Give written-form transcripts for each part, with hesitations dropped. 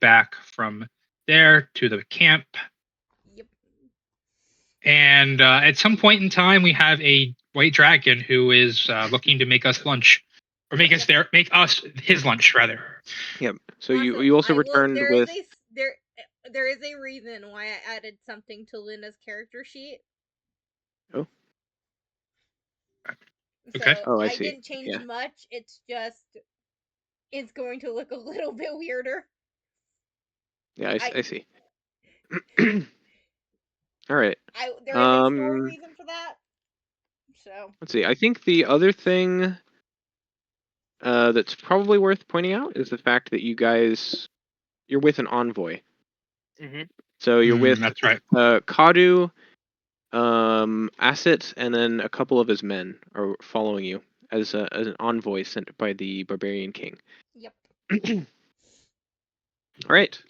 back from there to the camp. Yep. And at some point in time, we have a white dragon who is looking to make us lunch, or make us his lunch rather. Yep. So Awesome. you also returned with. There is a reason why I added something to Luna's character sheet. Oh. Okay. So Oh, I I see. didn't change much. It's just it's going to look a little bit weirder. Yeah, I see. All right. There is a story reason for that. So let's see. I think the other thing that's probably worth pointing out is the fact that you're with an envoy. Mm-hmm. So you're with that's right. Kadu, Asset, and then a couple of his men are following you as an envoy sent by the barbarian king. Yep. All right.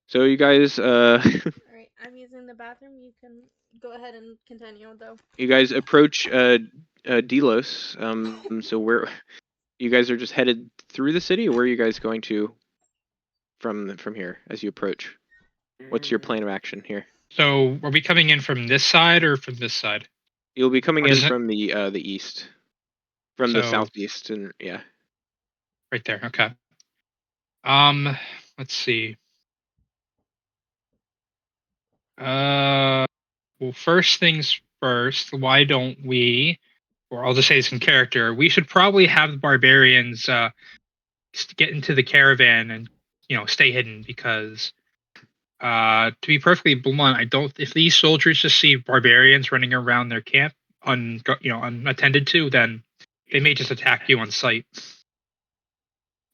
So you guys. All right, I'm using the bathroom. You can go ahead and continue, though. You guys approach Delos. So where you guys are just headed through the city, or where are you guys going to from here as you approach? What's your plan of action here? So, are we coming in from this side or from this side? You'll be coming in from the east, from the southeast, and yeah. Right there. Okay. Let's see. Well, first things first. Why don't we? Or I'll just say this in character. We should probably have the barbarians get into the caravan and stay hidden because. To be perfectly blunt, I don't. If these soldiers just see barbarians running around their camp unattended to, then they may just attack you on sight.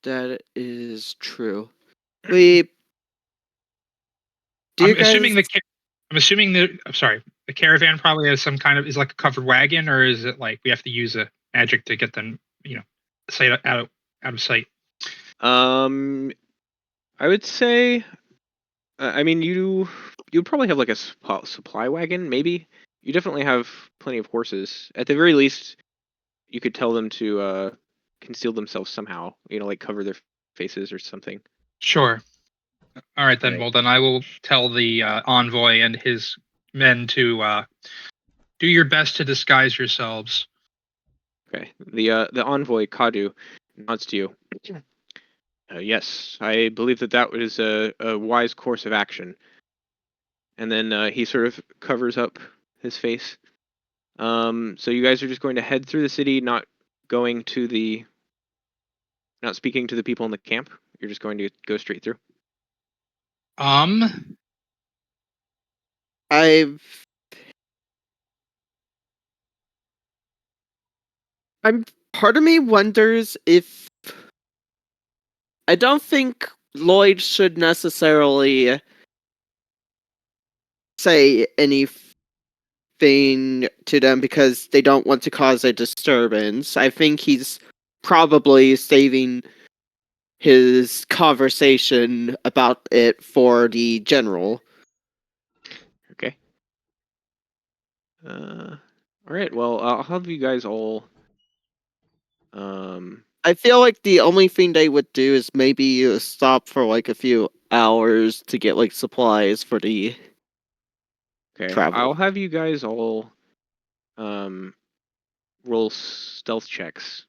That is true. I'm assuming the caravan probably has some kind of is like a covered wagon, or is it like we have to use a magic to get them sight out of sight? I would say. I mean, you'd probably have like a supply wagon, maybe. You definitely have plenty of horses. At the very least, you could tell them to conceal themselves somehow. Like cover their faces or something. Sure. All right then. Right. Well, then I will tell the envoy and his men to do your best to disguise yourselves. Okay. The envoy Kadu nods to you. Yes, I believe that was a wise course of action. And then he sort of covers up his face. So you guys are just going to head through the city, not speaking to the people in the camp. You're just going to go straight through. Part of me wonders if I don't think Lloyd should necessarily say anything to them because they don't want to cause a disturbance. I think he's probably saving his conversation about it for the general. Okay. All right. Well, I'll have you guys all. I feel like the only thing they would do is maybe stop for like a few hours to get like supplies for the travel. I'll have you guys all roll stealth checks.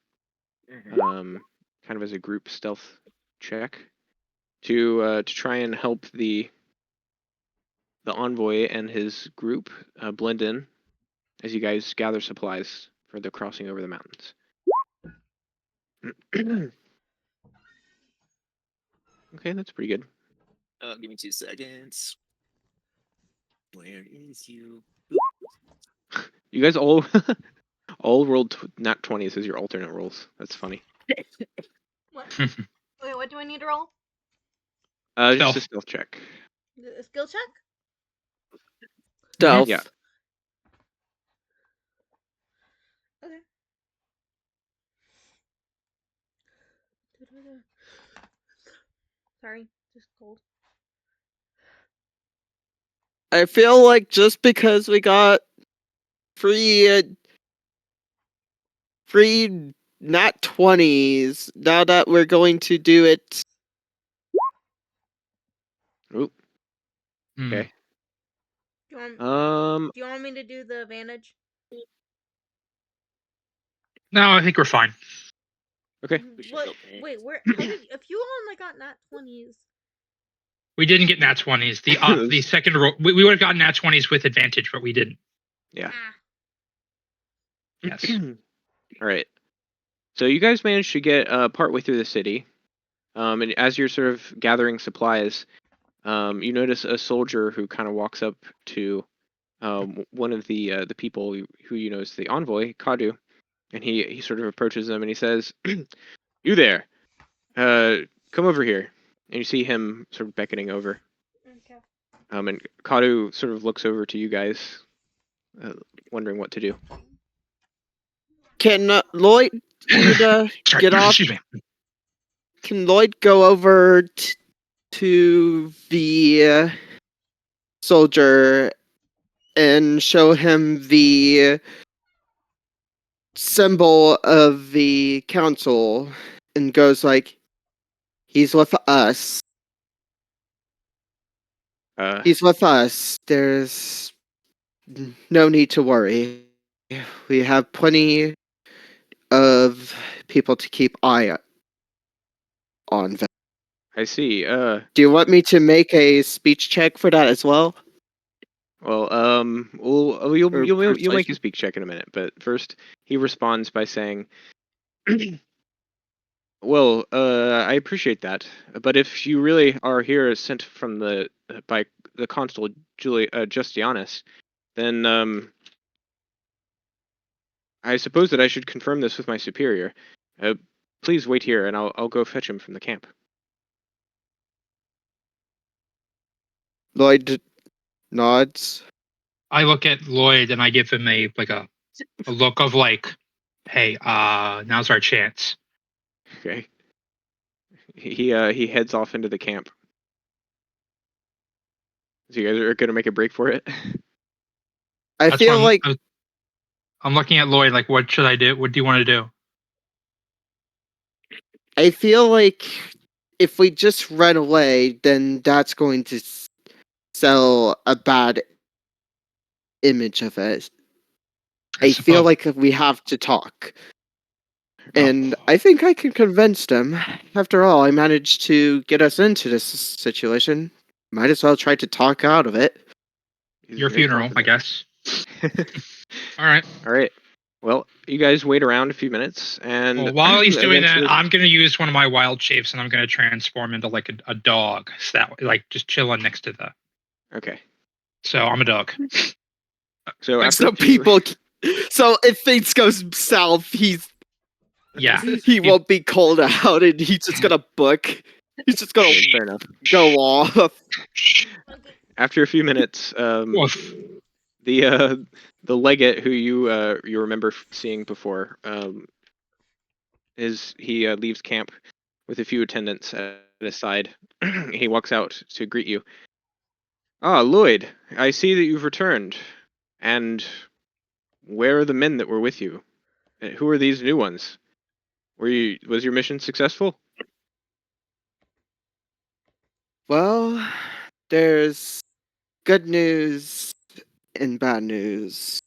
Kind of as a group stealth check to try and help the envoy and his group blend in as you guys gather supplies for the crossing over the mountains. Okay, that's pretty good. Give me 2 seconds. Where is you? You guys all rolled nat 20s as your alternate rolls. That's funny. What? Wait, what do I need to roll? Just a stealth check. A skill check? Stealth. Yeah. Okay. Sorry, just cold. I feel like just because we got free nat 20s, now that we're going to do it Oop. Hmm. Okay. Do you want, Um. do you want me to do the advantage? No, I think we're fine. Okay. We should What? okay. Wait, where? How did? If you only got nat 20s. We didn't get nat 20s. The second roll, we would have gotten nat 20s with advantage, but we didn't. Yeah. Ah, Yes. All right. So you guys managed to get partway through the city, and as you're sort of gathering supplies, you notice a soldier who kind of walks up to one of the people who you know is the envoy, Kadu, and he sort of approaches them and he says, "You there? Come over here." And you see him sort of beckoning over. okay. And Kadu sort of looks over to you guys, wondering what to do. Can Lloyd Sorry, get off? excuse me. Can Lloyd go over to the soldier and show him the symbol of the council and goes like, he's with us. He's with us. There's no need to worry. We have plenty of people to keep eye on. I see. Do you want me to make a speech check for that as well? Well, you'll Or you'll make a persuasion? speak check in a minute, but first he responds by saying, "Well, I appreciate that, but if you really are here sent from the by the consul Justianus, then I suppose that I should confirm this with my superior. Please wait here, and I'll go fetch him from the camp." Lloyd nods. I look at Lloyd and I give him a look of like, hey, now's our chance. Okay. He heads off into the camp. So you guys are gonna make a break for it. I That's feel what like I'm looking at Lloyd like, what should I do? What do you want to do? if we just run away, then that's going to sell a bad image of it. I feel suppose- like we have to talk. Oh. And I think I can convince them. After all, I managed to get us into this situation. Might as well try to talk out of it. He's your very funeral, I confident. guess. All right. All right. Well, you guys wait around a few minutes, and Well, while he's doing that, eventually- I'm gonna use one of my wild shapes and I'm gonna transform into like a dog. So that like just chilling next to the. Okay. So I'm a dog. So Like, after So a few- so if things goes south, Yeah. he won't be called out, and he's just gonna book. He's just gonna fair enough. go off. Okay. After a few minutes, Woof. the legate who you remember seeing before he leaves camp with a few attendants at his side. He walks out to greet you. Ah, Lloyd, I see that you've returned. And where are the men that were with you? Who are these new ones? Was your mission successful? Well, there's good news and bad news.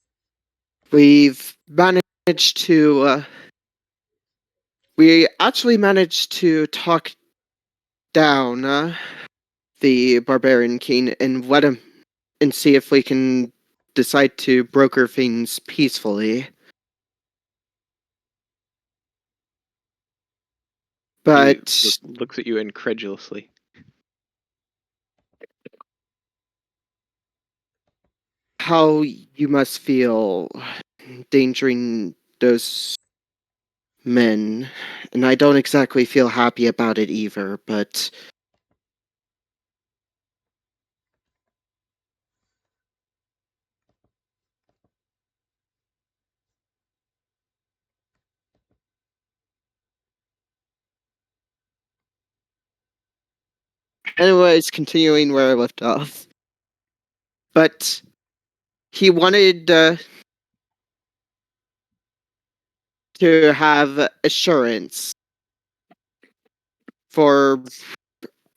We've managed to. We actually managed to talk down the barbarian king and let him and see if we can decide to broker things peacefully. But He looks at you incredulously. how you must feel endangering those men, and I don't exactly feel happy about it either, but anyways, continuing where I left off. But he wanted to have assurance for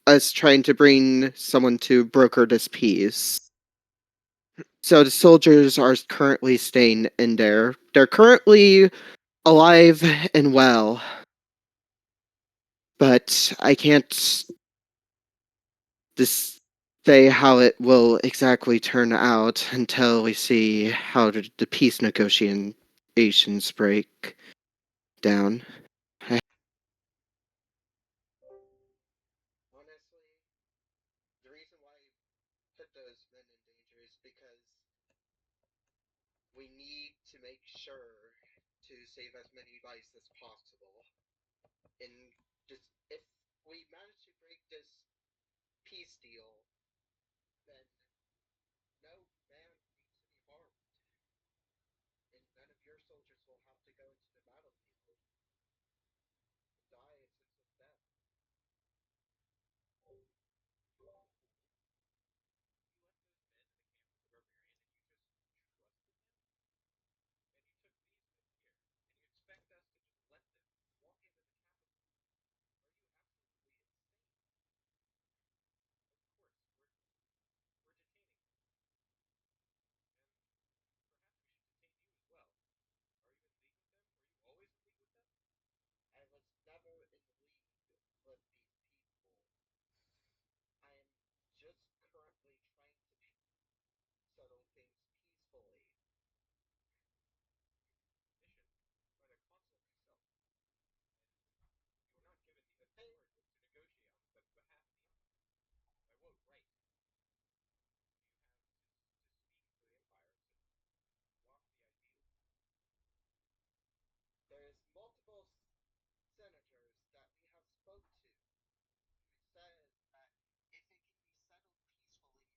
us trying to bring someone to broker this peace. So the soldiers are currently staying in there. They're currently alive and well. But I can't say how it will exactly turn out until we see how the peace negotiations break down. Honestly, the reason why I put those men in danger is because we need to make sure to save as many lives as possible. And just if we manage to break this peace deal, then no man needs to be harmed. And none of your soldiers will have to go into the battlefield and die a senseless death. I was never in the league with these people. I am just currently trying to settle things peacefully. There's multiple senators that we have spoke to who says that if it can be settled peacefully.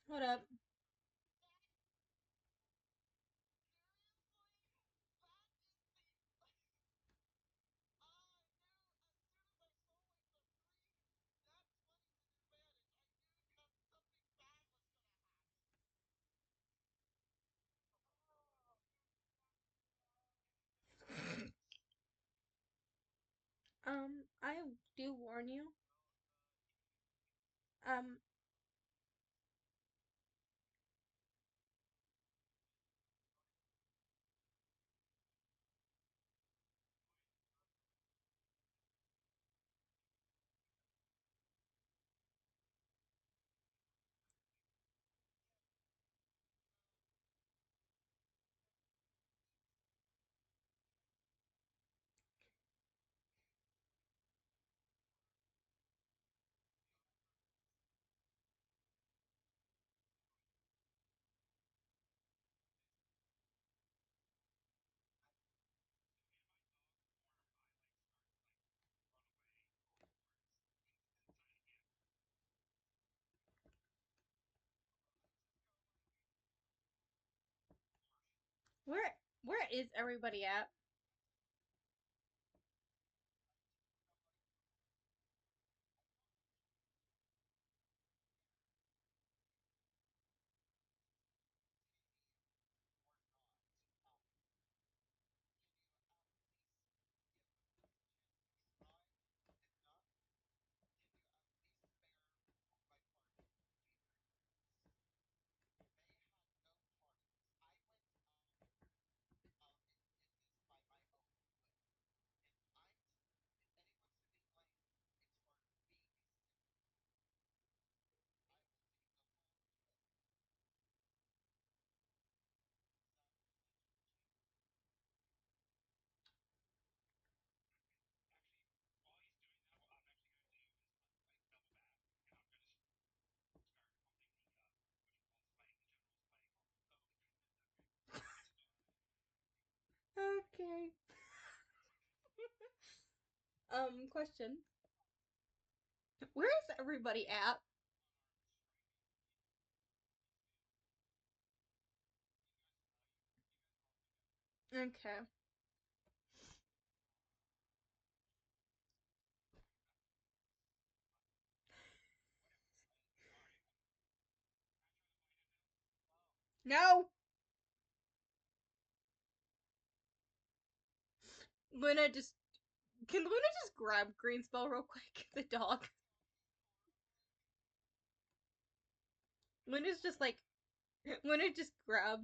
Hold up. I do warn you. Um, where where is everybody at? Question. Where is everybody at? Okay. No! Luna just... Can Luna just grab Greenspell real quick? The dog. Luna's just like... Luna just grabs,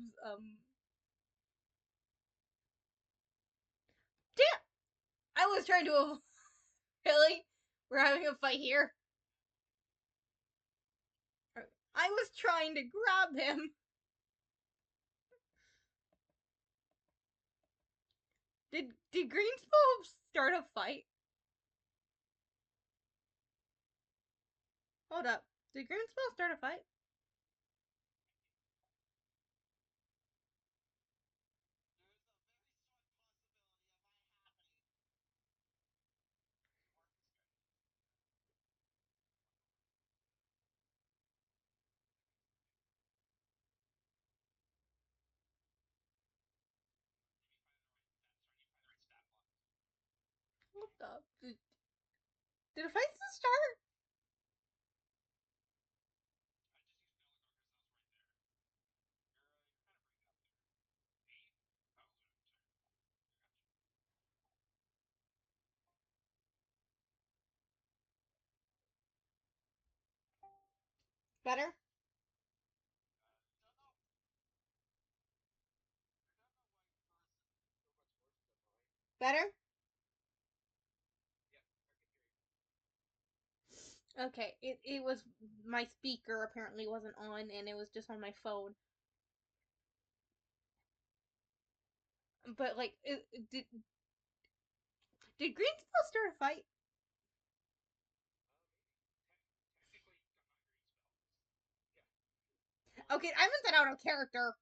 Damn! I was trying to avoid... Really? We're having a fight here? I was trying to grab him! Did Greenspell start a fight? Hold up. Did Greenspell start a fight? Hold up. Did a fight still start? Better? Better? Okay, it was my speaker apparently wasn't on and it was just on my phone. But like did Greenspell start a fight? Okay, I haven't said out of character.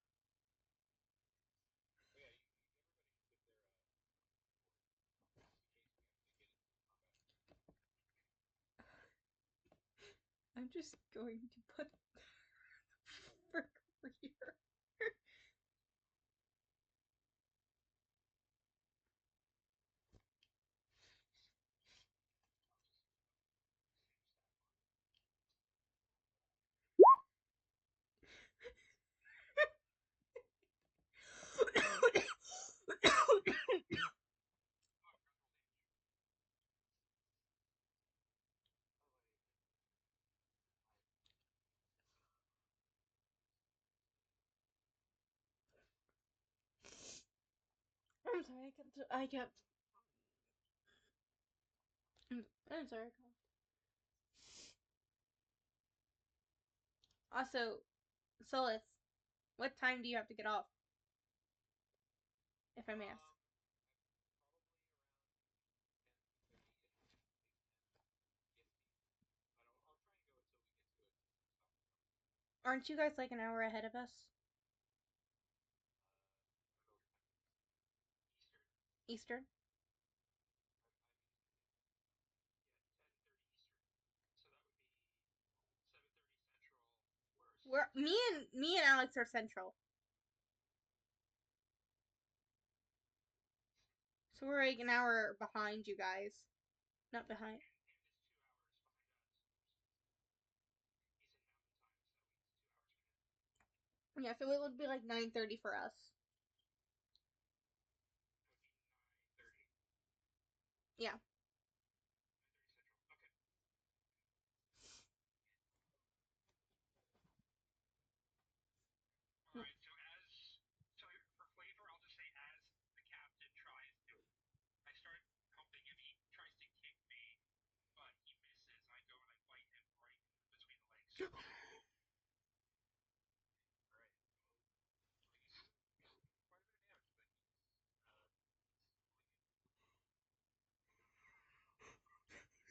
I'm just going to put frick over here. I'm sorry, I kept I'm sorry. Also, Solus, what time do you have to get off? If I may ask. Aren't you guys like an hour ahead of us? Eastern? We're me and Alex are central. So we're like an hour behind you guys. Not behind. Yeah, so it would be like 9:30 for us. Yeah.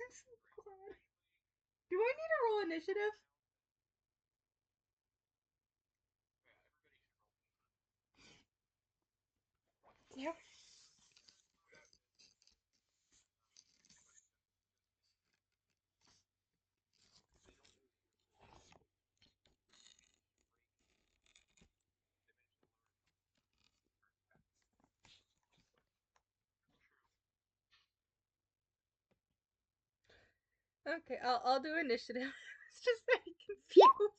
I'm so glad. Do I need to roll initiative? Yep. Okay, I'll do initiative. It's just very confused.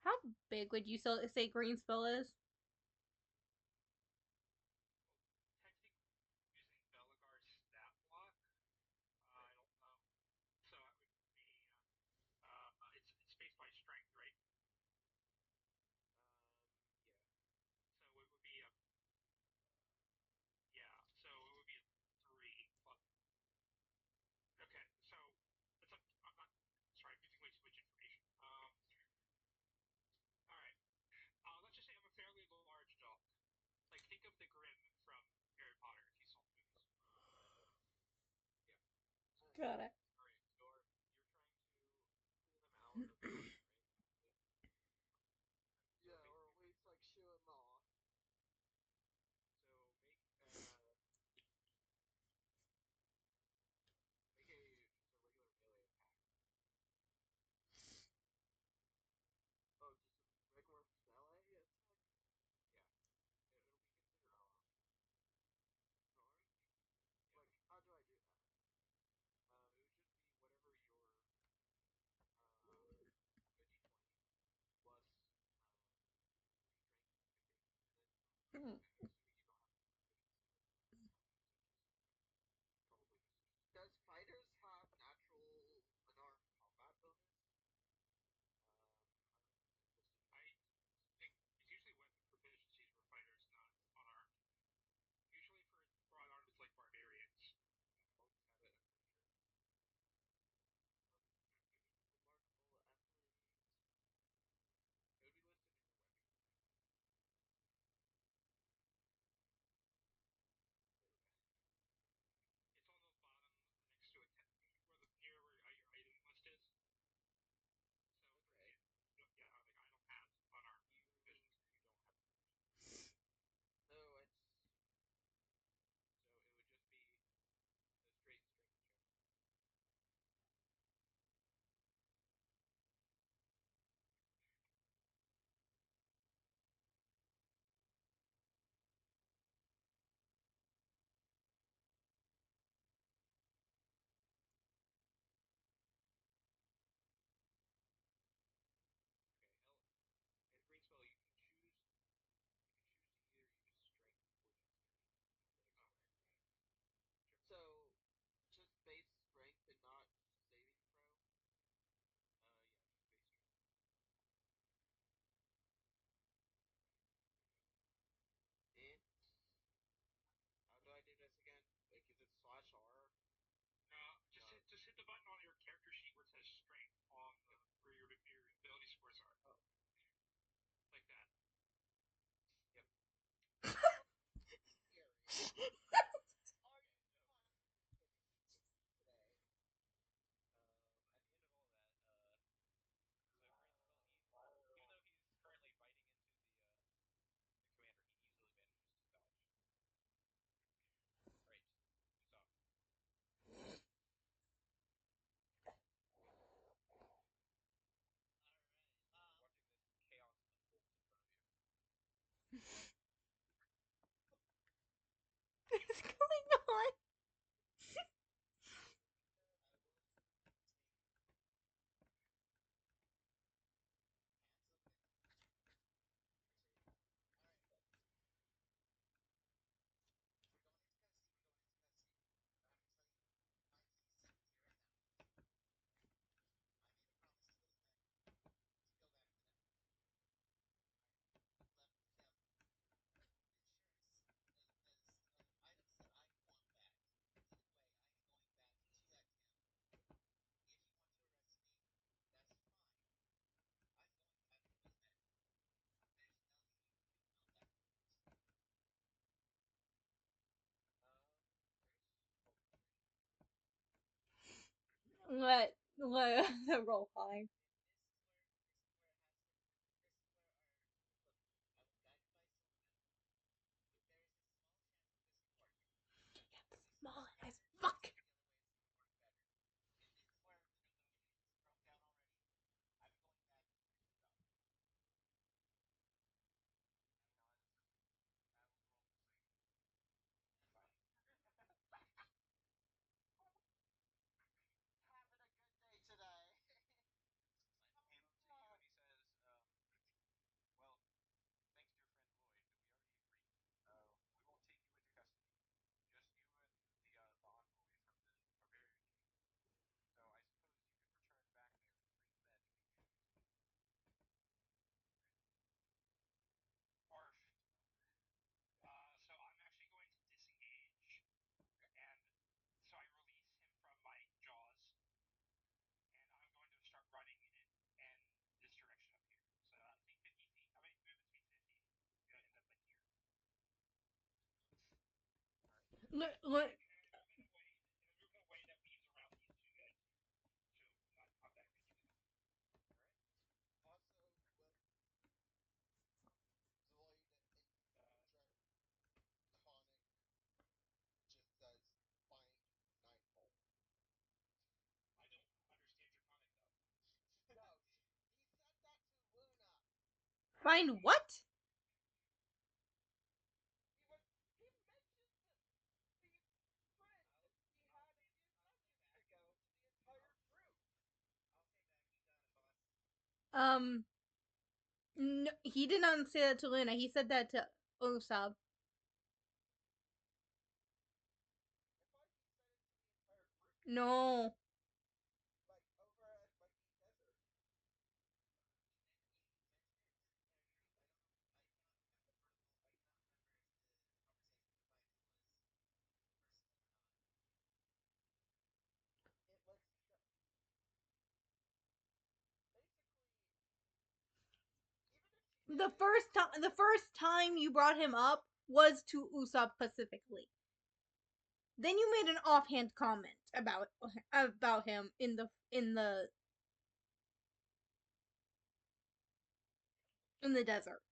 How big would you say green spell is? Using Belagar's stat block, I don't know. So it would be it's based by strength, right? So it would be a yeah. So it would be a 3 plus. Okay, so it's a. I'm not. Sorry, I'm using way too much information. All right. Let's just say I'm a fairly large dog. Like think of the Grim from Harry Potter. If you saw the movies. Got it. Alright, you're trying to pull them out of the right? Yeah, or at least like shoo them off. So make a regular melee attack. Oh, just a regular melee attack? Yeah. It'll be considered charge. Like, how do I do that? It would let the roll fine. Small as fuck. So I'm actually going to disengage, and so I release him from my jaws, and I'm going to start running in this direction up here. So I think 50 feet. How many movements mean 50? Gonna end up like here. Look, In a way that weaves around these two guys. So not contact me. I don't understand your comment though. find what? No, he did not say that to Luna. He said that to Usopp. No. The first time you brought him up was to Usopp specifically. Then you made an offhand comment about him in the desert.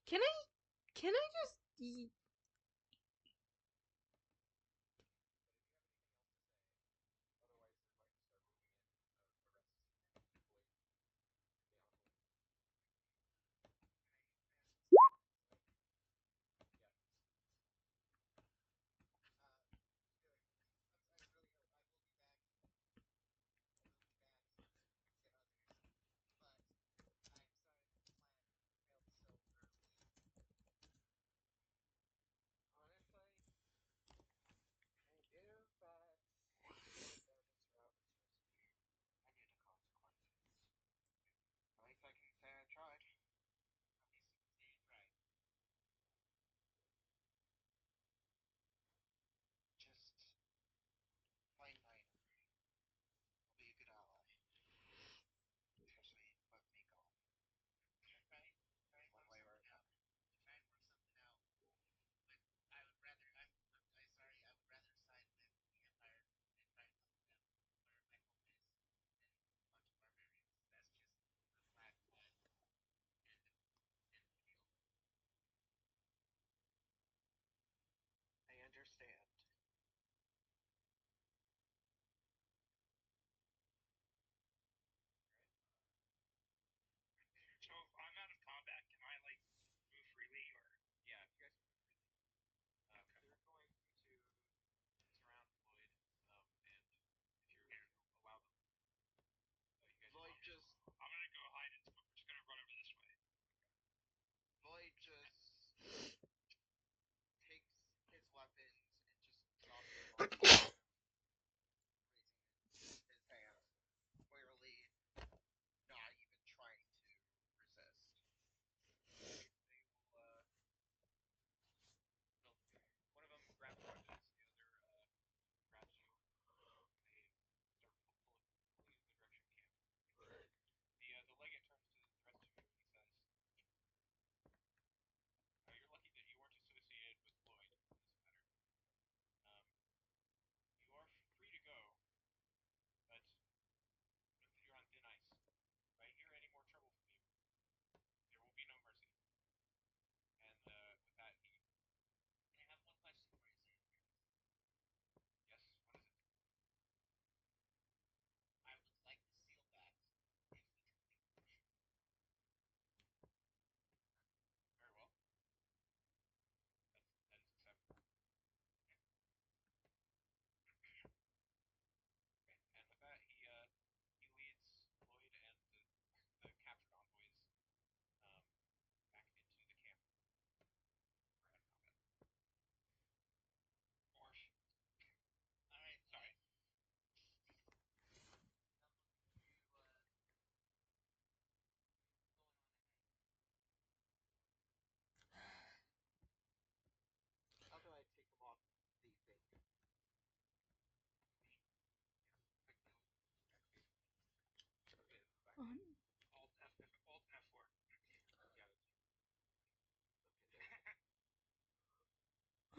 Can I just At least I can say I tried. Just find mine. I'll be a good ally. Especially let me go. One way or another. Try and work something out. But I would rather I sorry, I would rather side with the Empire and try and help them where my home is than a bunch of barbarians. That's just the flag and the field. I understand. So if I'm out of combat, can I like move freely or? Yeah, if you guys can move freely. They're going to surround Lloyd, and if you're going to allow them, you guys. Lloyd just. I'm gonna go hide it. We're just gonna run over this way. Lloyd just takes his weapons and just drops them on the ground, raising his hand, clearly not even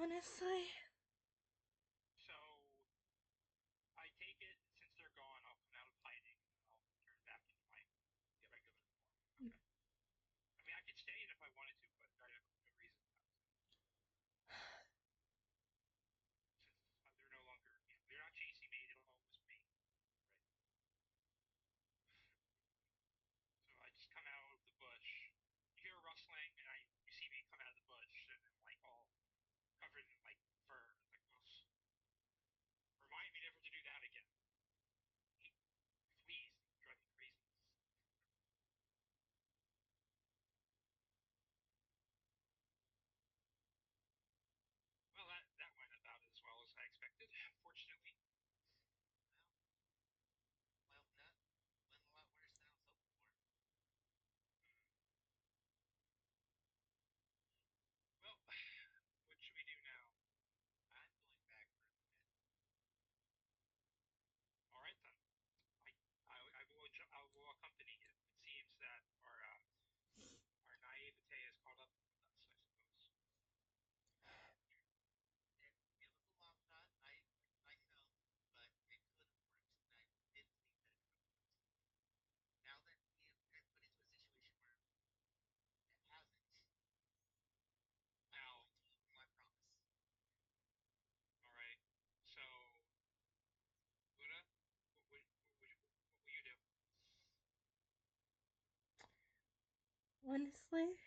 Honestly. So I take it since they're gone, I'll come out of hiding. I'll turn back into my regular form. Okay. I mean, I could stay in if I wanted to, but I have no reason not to. Since they're no longer, they're not chasing me. It'll always be me, right? So I just come out of the bush. You hear a rustling, and you see me come out of the bush, and I'm like all covered in like fur. Like, remind me never to do that again. Please, drive me crazy. Well, that went about as well as I expected, fortunately. Well, that went a lot worse than I was hoping for. Well, what should we do now? I'm going back for a bit. All right then. I will accompany you. It seems that our naivete has caught up with us, I suppose. It was a long shot, I know, but it could have worked, and I did think that it could have worked. Now that we have been put into a situation where it hasn't, Now, I'm going to keep my promise. all right. So, Luna, what will you do? Honestly,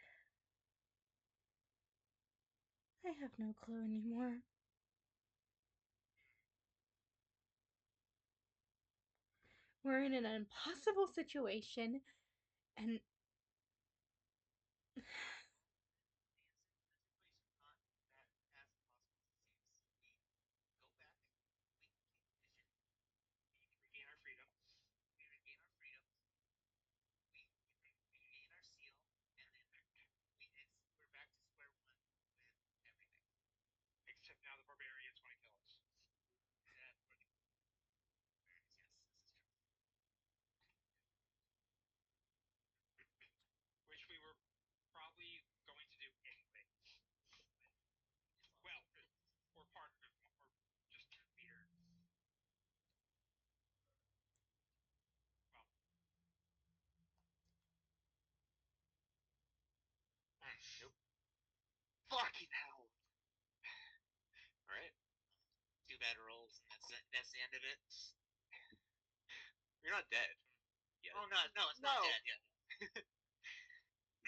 I have no clue anymore. We're in an impossible situation, and The situation's not that as impossible as it seems. We go back, we complete the mission, We regain our freedom. we regain our freedoms, we regain our seal, and then we're back to square one with everything. Except now the barbarians want to kill us. That yes, this is true. Which we were probably going to do anyway. Well, or part of it, or just leader. Well, Nope. Fucking hell. Alright. Two bad rolls, and that's the end of it. You're not dead. Yeah. Oh no, it's not No. dead yet.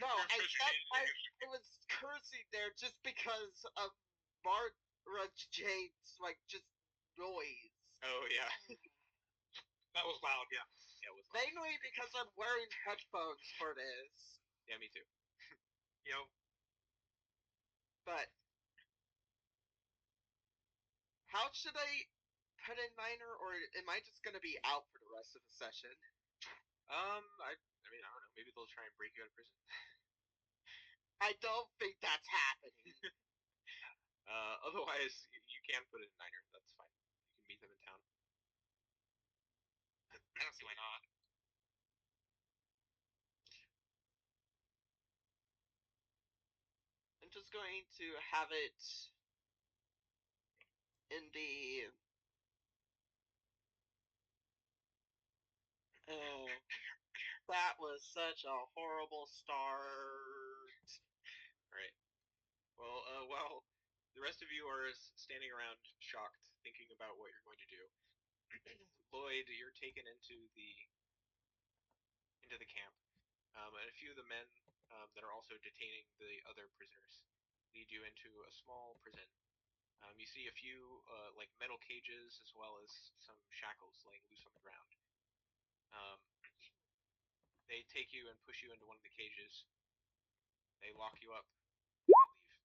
No, I was cursing there just because of Mara Jade's just noise. Oh yeah. that was loud, yeah. Yeah, it was loud. Mainly because I'm wearing headphones for this. Yeah, me too. Yo, But how should I put in Niner, or am I just gonna be out for the rest of the session? I mean, I don't know. Maybe they'll try and break you out of prison. I don't think that's happening. Otherwise, you can put it in Niner. That's fine. You can meet them in town. I don't see why not. I'm just going to have it in the that was such a horrible start. Alright. Well, while the rest of you are standing around shocked, thinking about what you're going to do, Lloyd, you're taken into the camp. And a few of the men that are also detaining the other prisoners lead you into a small prison. You see a few like metal cages as well as some shackles laying loose on the ground. They take you and push you into one of the cages. They lock you up. And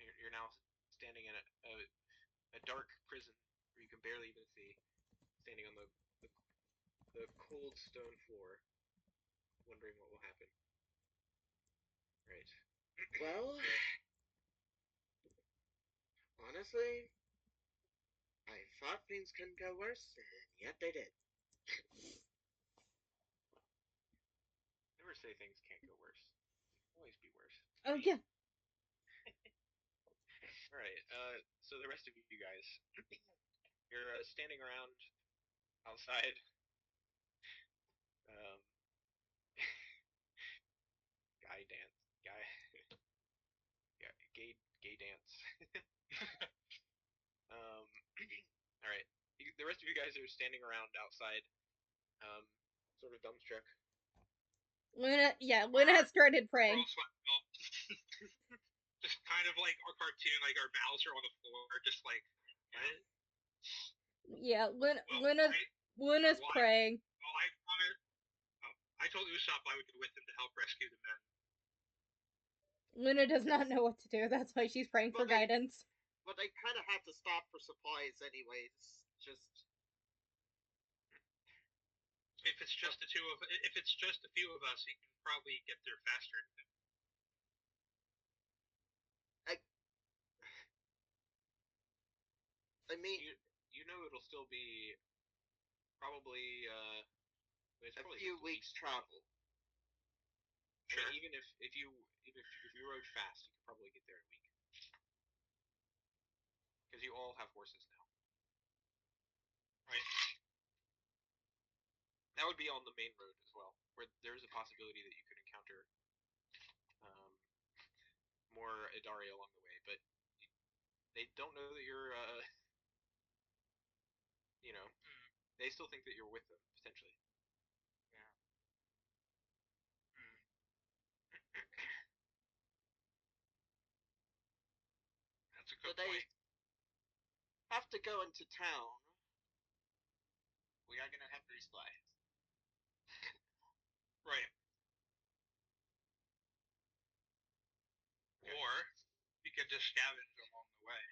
leave. You're now standing in a dark prison where you can barely even see, standing on the cold stone floor, wondering what will happen. Right. Well, honestly, I thought things couldn't go worse, and yet they did. Never say things can't go worse. Always be worse. oh yeah. All right. So the rest of you guys, you're standing around outside. Um, guy dance, guy, gay dance. um, all right. The rest of you guys are standing around outside, sort of dumbstruck. Luna has started We're praying. all sweating up. Just kind of like our cartoon, like our mouths are on the floor, just like what? Yeah, Well, Luna's why? praying. Well, I promised. I told Usopp I would go with him to help rescue the men. Luna does not know what to do. That's why she's praying for But they- guidance. But they kind of had to stop for supplies anyways. Just If it's just if it's just a few of us, he can probably get there faster. I mean, You know it'll still be probably it's a probably few just weeks week. travel. I mean, even if you rode fast, you could probably get there in a week. Because you all have horses now. Right. That would be on the main road as well, where there's a possibility that you could encounter more Idari along the way, but they don't know that you're, you know, they still think that you're with them, potentially. Yeah. That's a good But they point. have to go into town. We are gonna have resupply. Right. Or you could just scavenge along the way.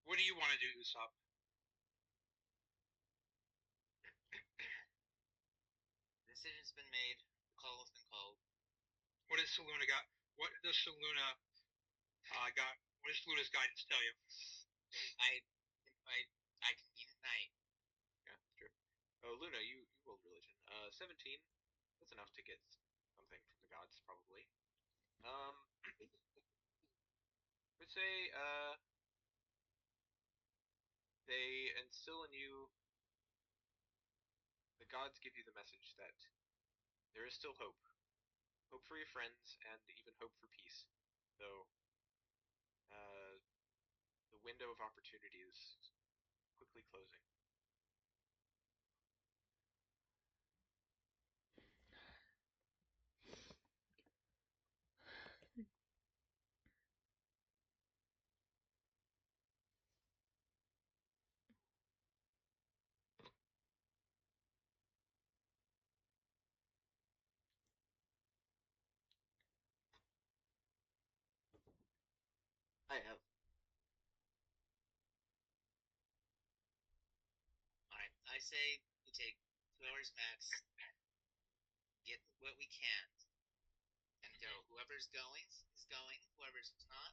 What do you want to do, Usopp? The decision's been made. The call has been called. What does Saluna got? What does Saluna got? What does Luna's guidance tell you? I convene at night. Yeah, true. Oh, Luna, you rolled religion. 17. That's enough to get something from the gods, probably. I would say, they instill in you, the gods give you the message that there is still hope. Hope for your friends, and even hope for peace. Though, the window of opportunity is quickly closing. I have. Alright, I say we take 2 hours max, get what we can, and go. Whoever's going is going. Whoever's not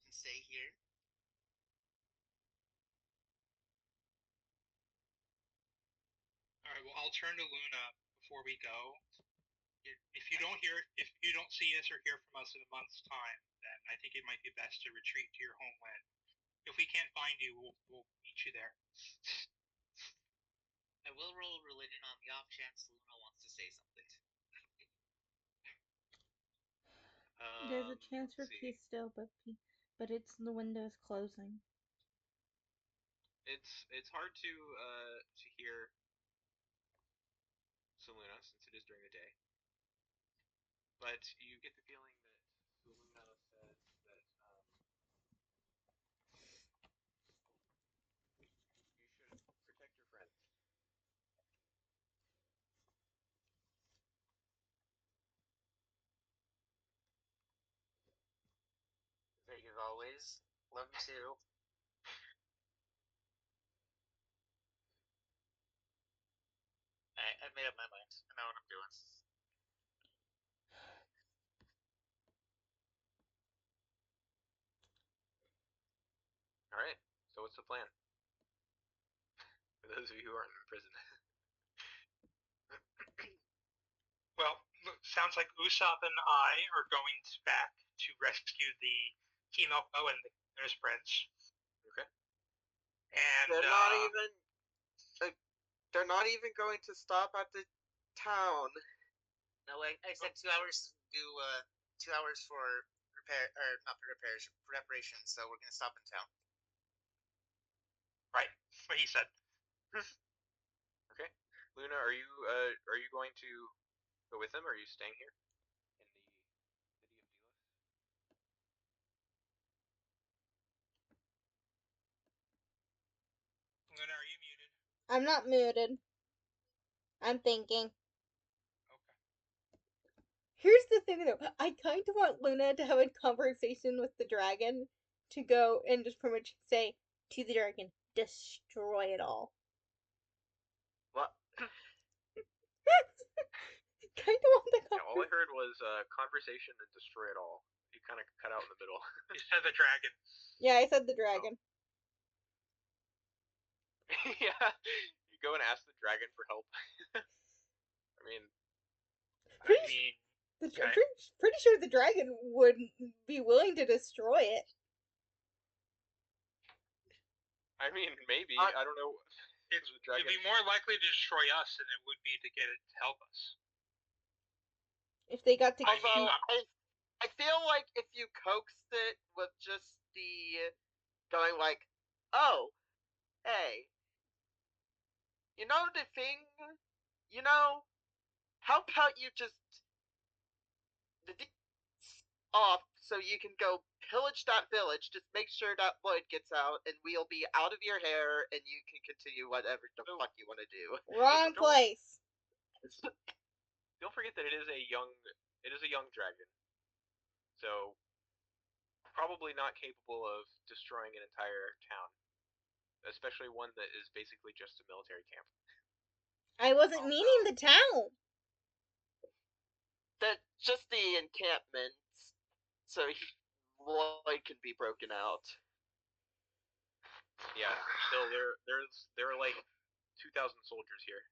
can stay here. All right. Well, I'll turn to Luna before we go. If you don't see us or hear from us in a month's time, then I think it might be best to retreat to your homeland. If we can't find you, we'll meet you there. I will roll religion on the off chance Luna wants to say something. There's a chance for Let's see. peace still, but it's the window's closing. It's hard to hear Saluna since it is during the day, but you get the feeling that Saluna says that you should protect your friends. That you've always loved to. I've made up my mind. I know what I'm doing. All right. So what's the plan? For those of you who aren't in prison. Well, look, sounds like Usopp and I are going back to rescue the Kimoko and his friends. Okay. And They're not even. They're not even going to stop at the town. No, I said 2 hours. Do 2 hours for repair, or not for repairs, preparation. So we're gonna stop in town. right, what he said. Okay. Luna, are you going to go with them, or are you staying here in the city of Delos? Luna, are you muted? I'm not muted. I'm thinking. Okay. Here's the thing though, I kind of want Luna to have a conversation with the dragon to go and just pretty much say to the dragon, destroy it all. What? Kind of want the Yeah, all I conversation. heard was conversation and destroy it all. You kind of cut out in the middle. You said the dragon. Yeah, I said the dragon. Yeah, you go and ask the dragon for help. I mean, Pretty, okay. pretty sure the dragon would be willing to destroy it. maybe I- I don't know. It'd The dragon. be more likely to destroy us than it would be to get it to help us. If they got to I keep. mean, I feel like if you coaxed it with just the going like, oh, hey, you know the thing, you know, how about you just the off so you can go pillage that village, just make sure that blood gets out, and we'll be out of your hair, and you can continue whatever the fuck you want to do. Wrong Don't- place. Don't forget that it is a young dragon, so probably not capable of destroying an entire town, especially one that is basically just a military camp. I wasn't meaning the town. That just the encampments, so Lloyd can be broken out. Yeah, still there are like 2,000 soldiers here.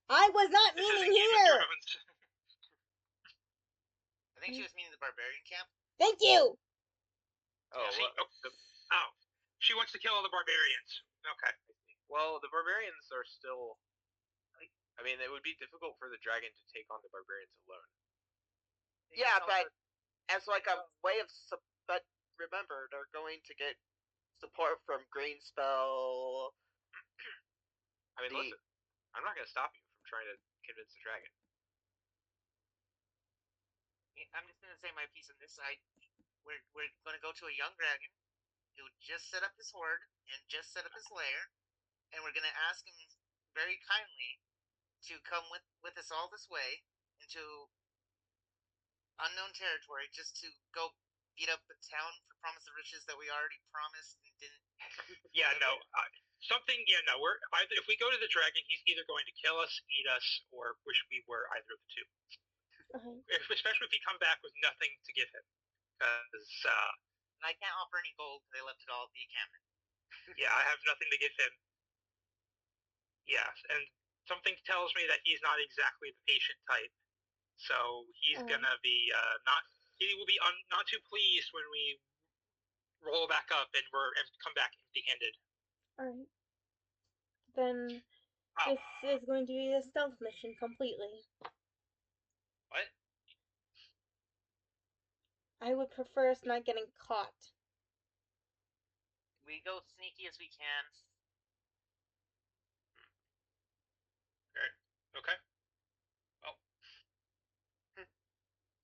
I was not this isn't meaning Game of here. Thrones. I think she was meaning the barbarian camp. Thank you. Oh, See, she wants to kill all the barbarians. Okay. well, the barbarians are still. I mean, it would be difficult for the dragon to take on the barbarians alone. Yeah, but as like a way of but remember, they're going to get support from Greenspell. I mean, listen, I'm not going to stop you from trying to convince the dragon. I'm just gonna say my piece on this. We're gonna go to a young dragon who just set up his horde and just set up his lair, and we're gonna ask him very kindly to come with us all this way into unknown territory, just to go beat up a town for promise of riches that we already promised and didn't. Yeah, no. We're either if we go to the dragon, he's either going to kill us, eat us, or wish we were either of the two. Especially if he come back with nothing to give him, because And I can't offer any gold because I left it all at the encampment. yeah, I have nothing to give him. Yeah, and something tells me that he's not exactly the patient type, so he's gonna be not. He will be not too pleased when we roll back up and come back empty-handed. All right. Then this is going to be a stealth mission completely. What? I would prefer us not getting caught. We go sneaky as we can. Okay. Well,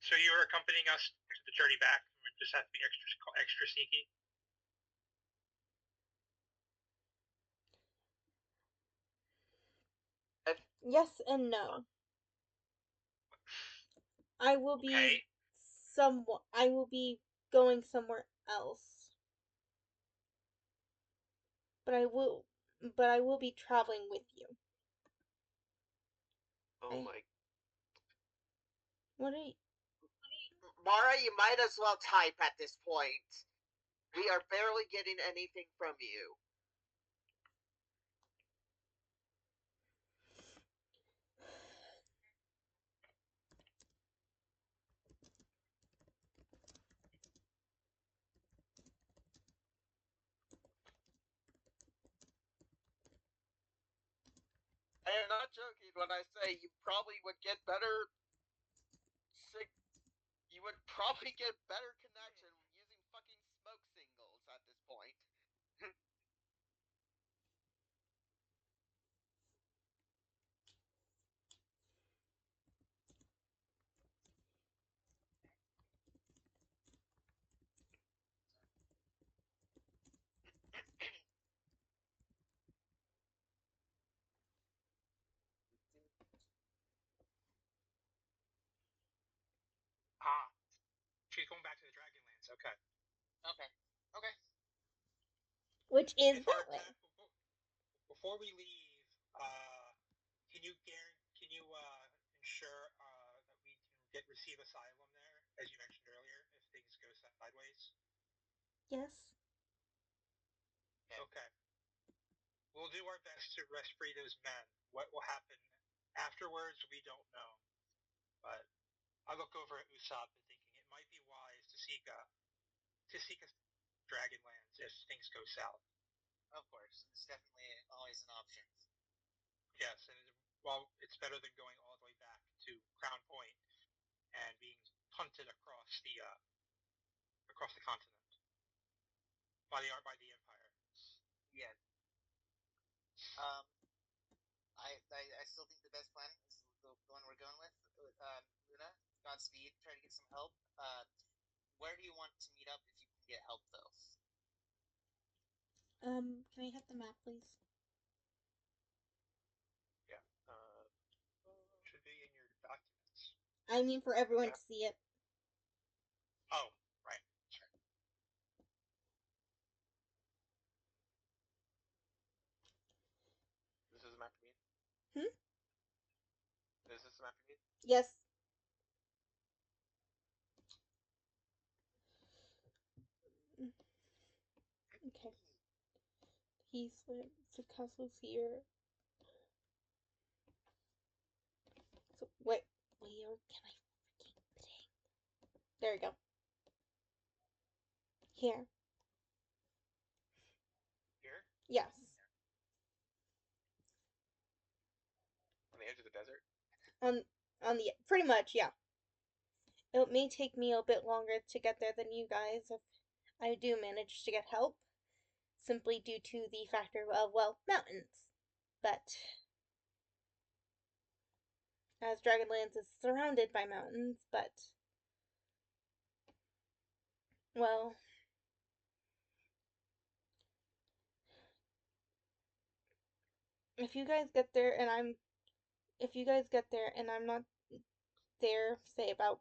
so you're accompanying us to the journey back. We just have to be extra sneaky. Yes and no. I will be I will be going somewhere else. But I will be traveling with you. Oh my. What are you? Mara, you might as well type at this point. We are barely getting anything from you. joking when I say you probably would get better. You would probably get better connection using fucking smoke signals at this point. Ah, she's going back to the Dragonlands. Okay. Okay. Okay. Which is Before, that way. before we leave, can you ensure that we can receive asylum there, as you mentioned earlier, if things go sideways? Yes. Okay. We'll do our best to rest free those men. What will happen afterwards, we don't know. But I look over at Usopp and thinking it might be wise to seek a Dragonlands if things go south. Of course, it's definitely always an option. Yes, and while it's better than going all the way back to Crown Point and being hunted across the continent by the Empire. Yeah. I still think the best plan is the one we're going with. Luna, Godspeed. Try to get some help. Where do you want to meet up if you can get help, though? Can I have the map, please? Yeah. Should be in your documents. I mean, for everyone Yeah. to see it. Oh, right. Sure. This is the map you need? Hmm? Is this the map you need? Yes. Okay. He's the castle's here. So wait, where can I freaking thing? There we go. Here. Here? Yes. On the edge of the desert? On the pretty much, yeah. It may take me a bit longer to get there than you guys if I do manage to get help, simply due to the factor of, well, mountains. But as Dragonlands is surrounded by mountains, but well, if you guys get there and I'm not there, say about.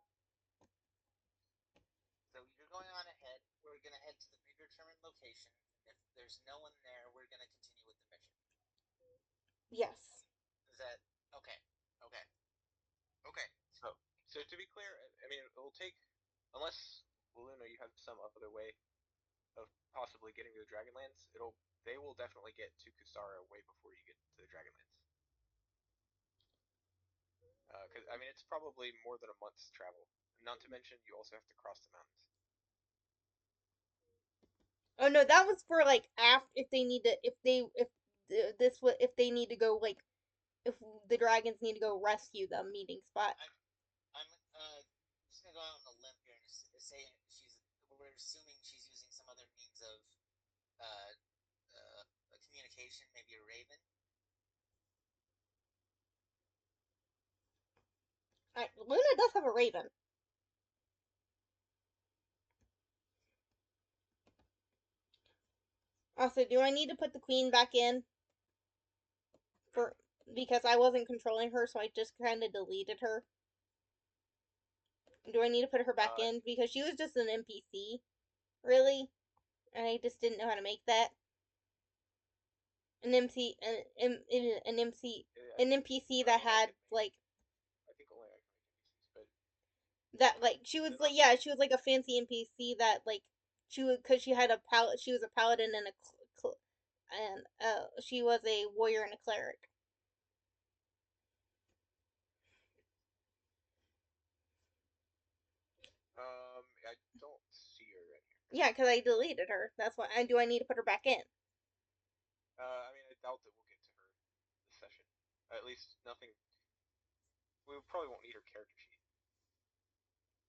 So you're going on ahead. We're gonna head to the predetermined location. If there's no one there, we're gonna continue with the mission. Yes. Is that okay? Okay. Okay. So to be clear, I mean, it will take, unless Luna, you have some other way of possibly getting to the Dragonlands. They will definitely get to Kusara way before you get to the Dragonlands. Because I mean, it's probably more than a month's travel. Not to mention, you also have to cross the mountains. Oh no, that was for like after if they need to if they need to go like if the dragons need to go rescue the meeting spot. I'm just gonna go out on a limb here and say we're assuming she's using some other means of communication, maybe a raven. Luna does have a raven. Also, do I need to put the queen back in? Because I wasn't controlling her, so I just kind of deleted her. Do I need to put her back in? Because she was just an NPC. Really? And I just didn't know how to make that. An NPC that had like I think only I can make NPCs, but that like she was like she was like a fancy NPC that like she was because she had she was a paladin and she was a warrior and a cleric. I don't see her right here. Yeah, because I deleted her. That's why. Do I need to put her back in? I mean, I doubt that we'll get to her this session. At least nothing. We probably won't need her character sheet.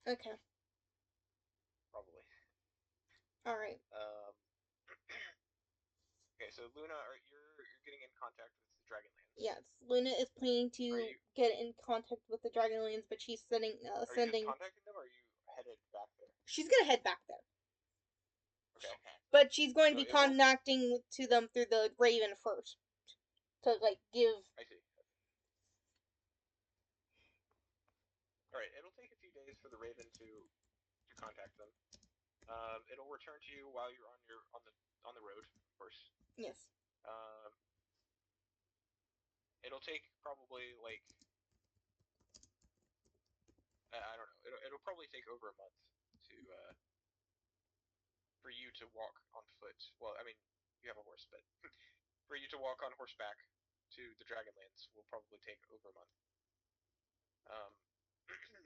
Okay. Probably. All right. Okay, so Luna, you're getting in contact with the Dragonlance. Yes, Luna is planning to Are you- get in contact with the Dragonlands, but she's Are you just sending. contacting them, or are you headed back there? She's gonna head back there, Okay. but she's going to So be it will- contacting to them through the Raven first, to like give. I see. All right, it'll take a few days for the Raven to contact them. It'll return to you while you're on the road, of course. Yes. It'll take probably like I don't know. It'll probably take over a month to for you to walk on foot. Well, I mean, you have a horse, but for you to walk on horseback to the Dragonlands will probably take over a month.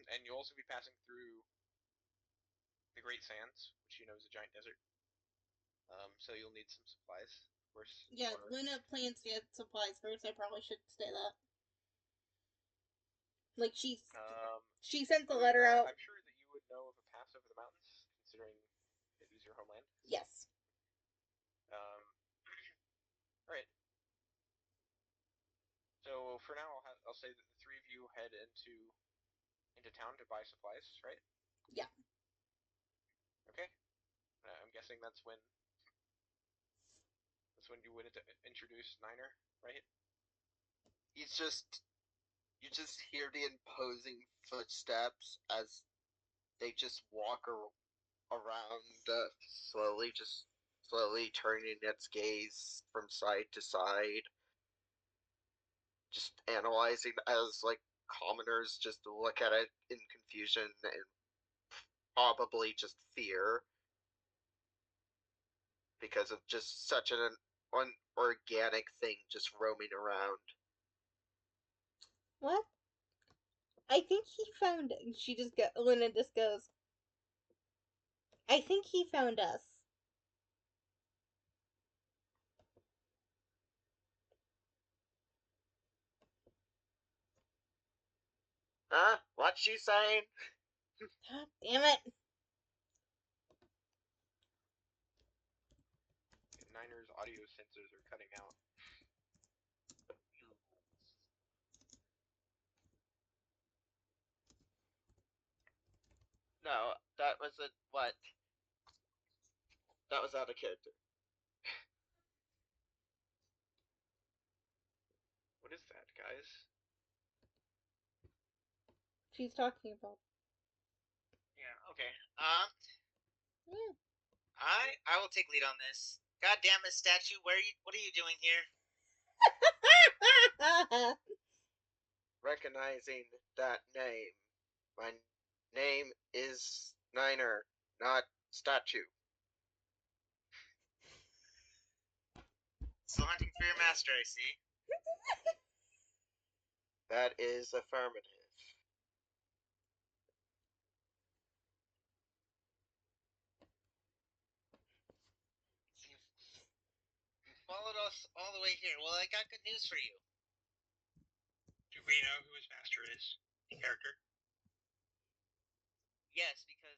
And you'll also be passing through the Great Sands, which you know is a giant desert. So you'll need some supplies, of course. Yeah, water. Luna plans to get supplies first. I probably should say that. Like she sent the Other than letter that, out. I'm sure that you would know of a pass over the mountains, considering it is your homeland. Yes. All right. So for now, I'll say that the three of you head into town to buy supplies, right? Yeah. Okay. I'm guessing that's when you would introduce Niner, right? You just hear the imposing footsteps as they just walk around, slowly turning its gaze from side to side, just analyzing as like commoners just look at it in confusion and probably just fear because of just such an unorganic thing just roaming around. What? I think he found. Luna just goes. I think he found us. Huh? What's she saying? God damn it! Niner's audio sensors are cutting out. No, that wasn't what. That was out of character. What is that, guys? She's talking about. Yeah. Okay. Yeah. I will take lead on this. God damn it, statue! What are you doing here? Recognizing that name. My name is Niner, not statue. Still hunting for your master, I see. That is affirmative. You followed us all the way here. Well, I got good news for you. Do we know who his master is in character? Yes, because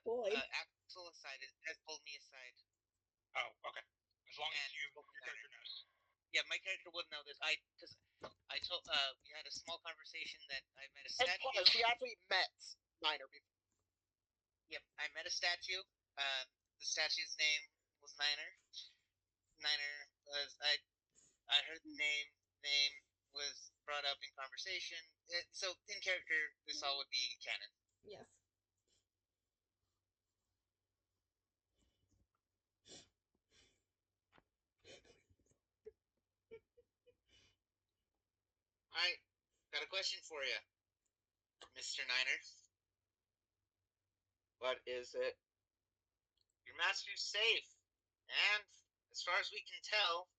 Boy. Axel has pulled me aside. Oh, okay. As long as And your spoken character Niner. knows. Yeah, my character would know this. Because I told we had a small conversation that I met a And statue. plus, he actually met Niner before. Yep, I met a statue. The statue's name was Niner. Niner was I heard the name. Name was brought up in conversation. So in character, this all would be canon. Yes. Alright, got a question for you, Mr. Niner. What is it? Your master's safe, and as far as we can tell,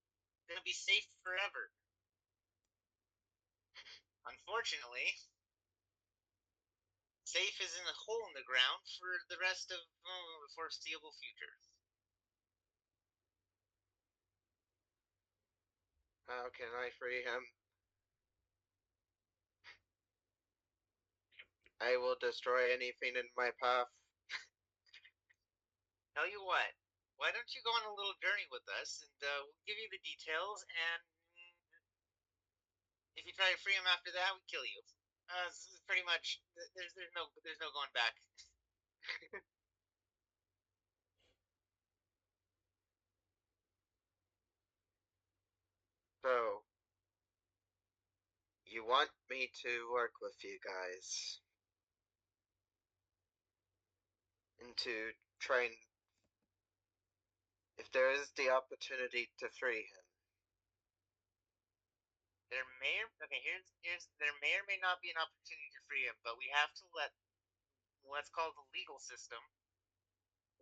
gonna be safe forever. Unfortunately, safe is in a hole in the ground for the rest of the foreseeable future. How can I free him? I will destroy anything in my path. Tell you what, why don't you go on a little journey with us, and we'll give you the details, and if you try to free him after that, we kill you. This is pretty much, there's no going back. So, you want me to work with you guys and to try and, if there is the opportunity to free him, There may there may or may not be an opportunity to free him, but we have to let what's called the legal system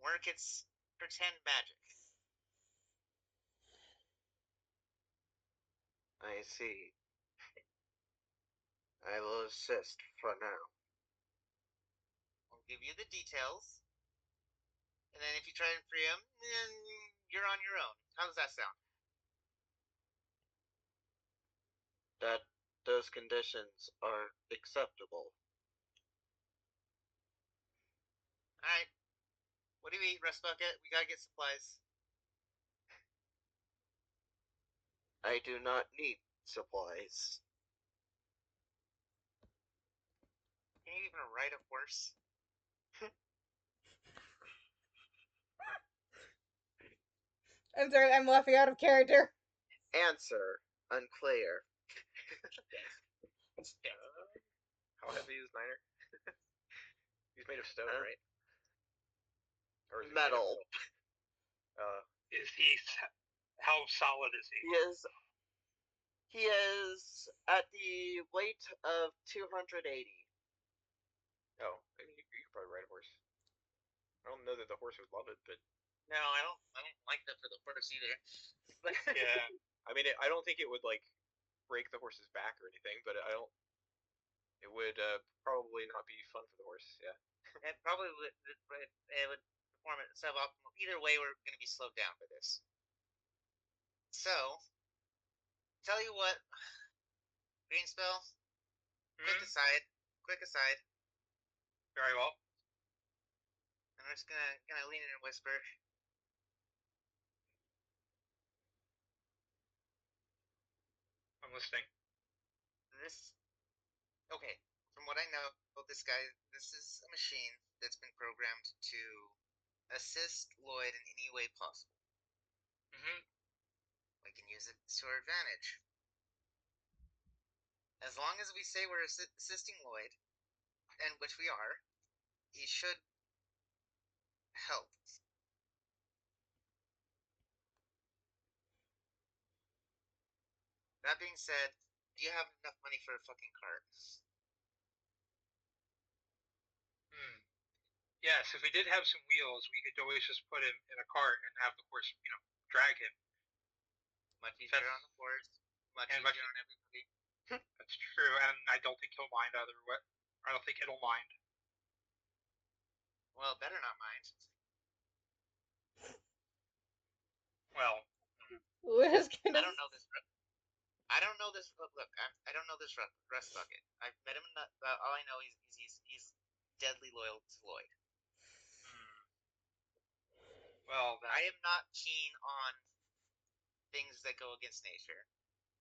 work its pretend magic. I see. I will assist for now. We'll give you the details, and then if you try and free him, then you're on your own. How does that sound? That those conditions are acceptable. Alright. What do you eat, Rust Bucket? We gotta get supplies. I do not need supplies. Can you even ride a horse? I'm sorry, I'm laughing out of character. Answer unclear. How heavy is Niner? He's made of stone, Huh? right? Or is he Metal. Is he? How solid is he? He is at the weight of 280. Oh, maybe you could probably ride a horse. I don't know that the horse would love it, but No, I don't like that for the horse either. But yeah. I mean, I don't think it would like break the horse's back or anything, but I don't. It would probably not be fun for the horse. Yeah. it probably would perform it suboptimal. Either way, we're gonna be slowed down for this. So, tell you what, Greenspell, quick aside. Very well. I'm just gonna lean in and whisper. I'm listening. Okay, from what I know about this guy, this is a machine that's been programmed to assist Lloyd in any way possible. We can use it to our advantage. As long as we say we're assisting Lloyd, and which we are, he should help. That being said, do you have enough money for a fucking cart? Yes, if we did have some wheels, we could always just put him in a cart and have the horse, drag him. Much easier on the horse, much easier on everybody. That's true, and I don't think he'll mind either way. I don't think it'll mind. Well, better not mind. Well, I don't know this. I don't know this. Look, I don't know this Rust Bucket. I've met him. All I know is he's deadly loyal to Lloyd. Well, then. I am not keen on things that go against nature,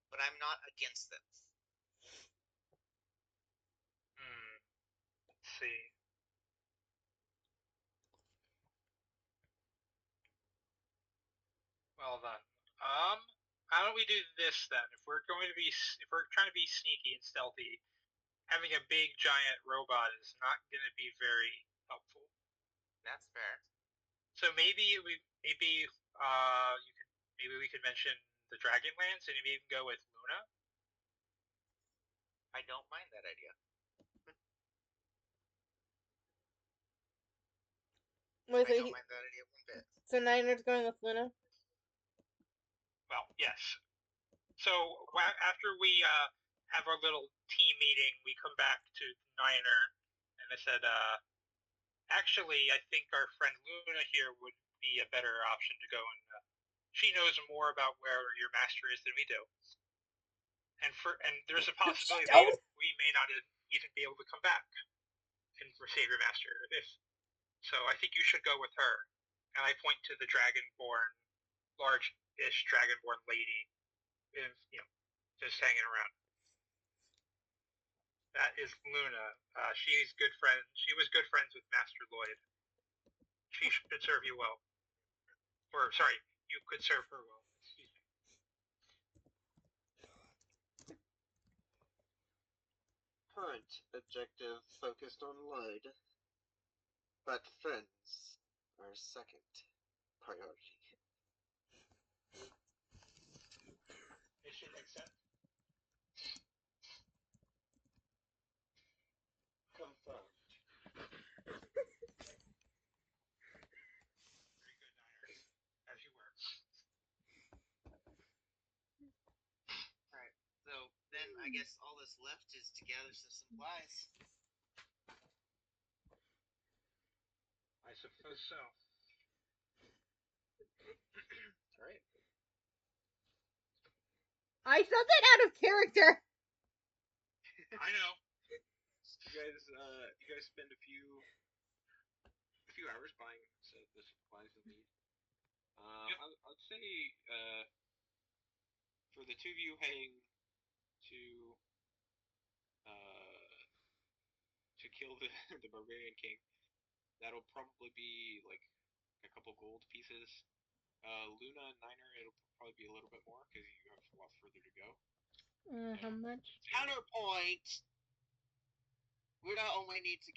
but I'm not against them. Let's see. Well then, how don't we do this then? If we're trying to be sneaky and stealthy, having a big giant robot is not going to be very helpful. That's fair. So maybe we could mention the Dragonlance and maybe even go with Luna. I don't mind that idea. Wait, I don't mind that idea one bit. So Niner's going with Luna? Well, yes. So after we have our little team meeting, we come back to Niner, and I said, actually, I think our friend Luna here would be a better option to go, and she knows more about where your master is than we do. And there's a possibility that we may not even be able to come back. and save your master. So, I think you should go with her. And I point to the dragonborn, large-ish dragonborn lady, just hanging around. That is Luna. She's good friend. She was good friends with Master Lloyd. She should serve you well. Or sorry, you could serve her well. Excuse me. Current objective focused on Lloyd, but friends are second priority. Mission accept. Confirmed. Very good, Niner. As you were. Alright, so then I guess all that's left is to gather some supplies. I suppose so. Alright. I said that out of character. I know. You guys spend a few hours buying the supplies you'll need. Yep. I'd say for the two of you heading to kill the the barbarian king, that'll probably be like a couple gold pieces. Luna and Niner, it'll probably be a little bit more because you have a lot further to go. How much? Counterpoint. Luna only needs to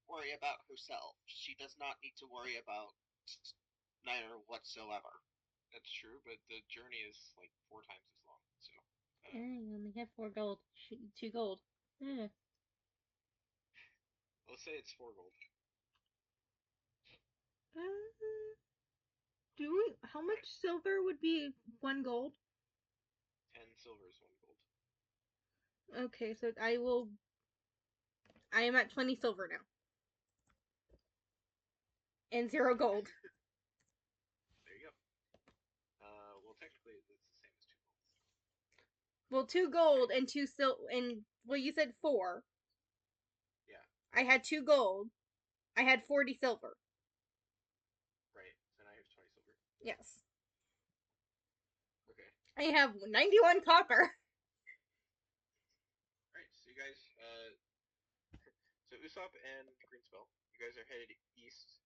worry about herself. She does not need to worry about Niner whatsoever. That's true, but the journey is like 4 times as long. So You only have 4 gold. 2 gold. Yeah. let's say it's 4 gold. Do we? How much silver would be 1 gold? 10 silver is 1 gold. Okay, so I am at 20 silver now. And 0 gold. There you go. Well, technically, it's the same as 2 gold. Well, 2 gold and 2 well, you said 4. Yeah. I had 2 gold. I had 40 silver. Right. So now you have 20 silver. Yes. Okay. I have 91 copper. Alright, so you guys, so Usopp and Greenspell, you guys are headed east.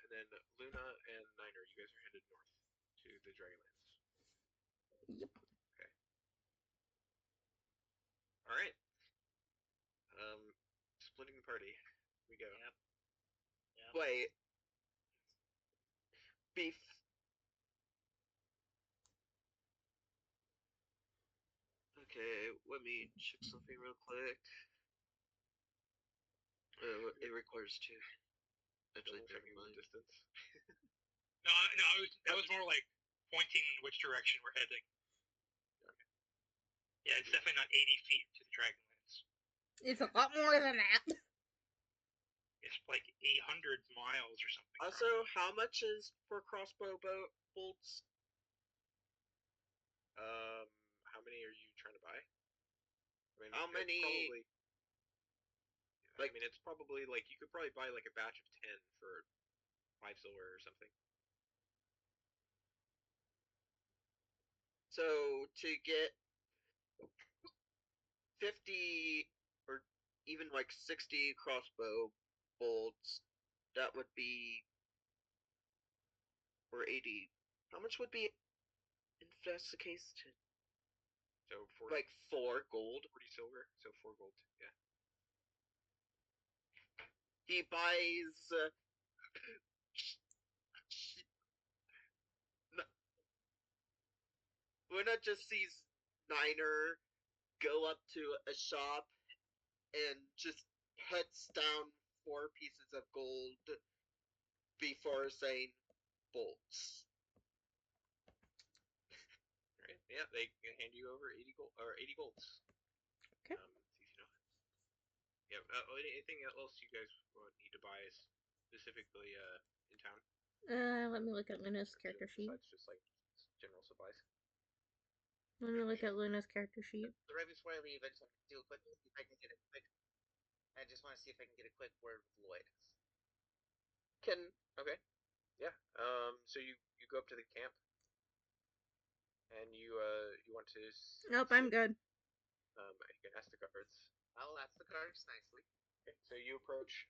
And then Luna and Niner, you guys are headed north to the Dragonlands. Yep. Okay. Alright. Splitting the party. We go. Yep. Wait. Beef. Okay, let me check something real quick. It requires 2. Actually, Double never checking the mind. distance. No, that was more like pointing which direction we're heading. Okay. Yeah, it's definitely not 80 feet to the Dragonlands. It's a lot more than that. It's like 800 miles or something. Also, how much is for crossbow bolts? How many are you trying to buy? I mean, How it's many- Probably, I mean, it's probably like you could probably buy like a batch of 10 for 5 silver or something. So to get 50 or even like 60 crossbow bolts, that would be, or 80. How much would be if that's the case? So 40, Like 4 gold. 40 silver, so 4 gold. Yeah. He buys. Luna just sees Niner go up to a shop and just puts down 4 pieces of gold before saying bolts. Right. Yeah, they can hand you over 80 gold or 80 bolts. Okay. It's easy enough. Yeah. Anything else you guys need to buy specifically in town? Let me look at Luna's character sheet. Besides just like general supplies. Let me look at Luna's character sheet. The right before I leave, I just want to do a quick if I can get it quick. I just want to see if I can get a quick word with Lloyd. Okay. Yeah. So you go up to the camp, and you want to. Nope, I'm good. You can ask the guards. I'll ask the guards nicely. Okay. So you approach.